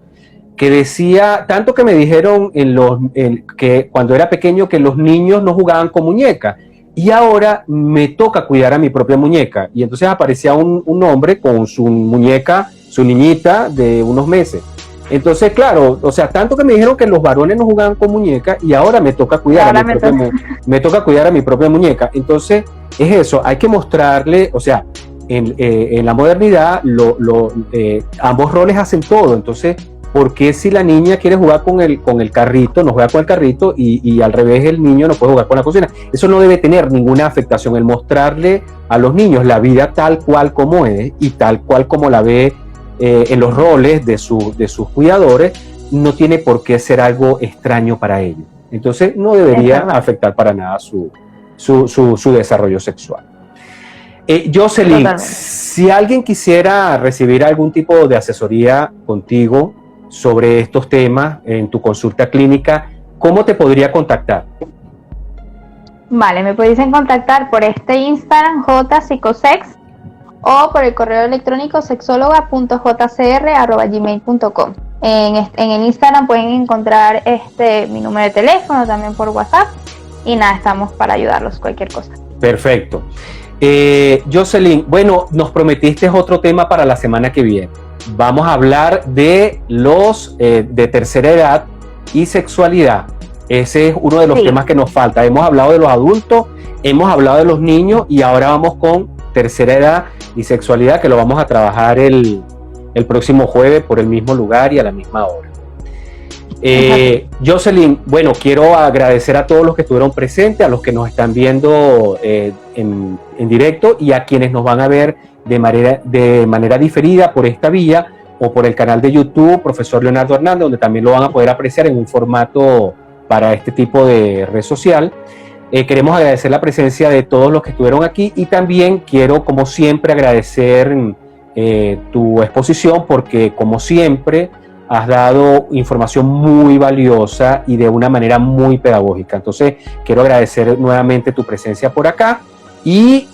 [SPEAKER 1] que decía, tanto que me dijeron que cuando era pequeño que los niños no jugaban con muñecas, y ahora me toca cuidar a mi propia muñeca. Y entonces aparecía un hombre con su muñeca, su niñita de unos meses. Entonces, claro, o sea, tanto que me dijeron que los varones no jugaban con muñecas y ahora me toca cuidar me toca cuidar a mi propia muñeca. Entonces, es eso, hay que mostrarle, o sea, en la modernidad ambos roles hacen todo. Entonces, ¿por qué si la niña quiere jugar con el carrito, no juega con el carrito y al revés el niño no puede jugar con la cocina? Eso no debe tener ninguna afectación. El mostrarle a los niños la vida tal cual como es y tal cual como la ve en los roles de sus cuidadores, no tiene por qué ser algo extraño para ellos. Entonces no debería afectar para nada su desarrollo sexual. Jocelyn, si alguien quisiera recibir algún tipo de asesoría contigo sobre estos temas en tu consulta clínica, ¿cómo te podría contactar?
[SPEAKER 2] Vale, me podéis contactar por este Instagram, jpsicosex, o por el correo electrónico sexóloga.jcr@gmail.com. En el Instagram pueden encontrar mi número de teléfono, también por WhatsApp, y nada, estamos para ayudarlos, cualquier cosa.
[SPEAKER 1] Perfecto. Jocelyn, bueno, nos prometiste otro tema para la semana que viene. Vamos a hablar de los de tercera edad y sexualidad. Ese es uno de los temas que nos falta. Hemos hablado de los adultos, hemos hablado de los niños y ahora vamos con tercera edad y sexualidad, que lo vamos a trabajar el próximo jueves por el mismo lugar y a la misma hora. Jocelyn, bueno, quiero agradecer a todos los que estuvieron presentes, a los que nos están viendo en directo y a quienes nos van a ver de manera diferida por esta vía o por el canal de YouTube Profesor Leonardo Hernández, donde también lo van a poder apreciar en un formato para este tipo de red social. Queremos agradecer la presencia de todos los que estuvieron aquí y también quiero, como siempre, agradecer tu exposición, porque como siempre has dado información muy valiosa y de una manera muy pedagógica. Entonces quiero agradecer nuevamente tu presencia por acá y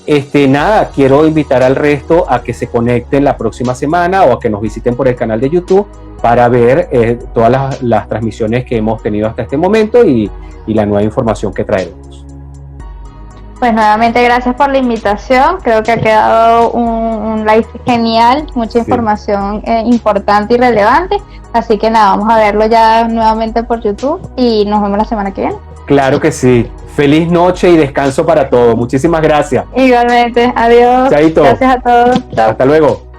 [SPEAKER 1] nada, quiero invitar al resto a que se conecten la próxima semana o a que nos visiten por el canal de YouTube para ver todas las transmisiones que hemos tenido hasta este momento y la nueva información que traeremos.
[SPEAKER 2] Pues nuevamente gracias por la invitación, creo que ha quedado un live genial, mucha información importante y relevante, así que nada, vamos a verlo ya nuevamente por YouTube y nos vemos la semana que viene.
[SPEAKER 1] Claro que sí. Feliz noche y descanso para todos. Muchísimas gracias.
[SPEAKER 2] Igualmente, adiós.
[SPEAKER 1] Chaito.
[SPEAKER 2] Gracias a todos. Chao.
[SPEAKER 1] Hasta luego.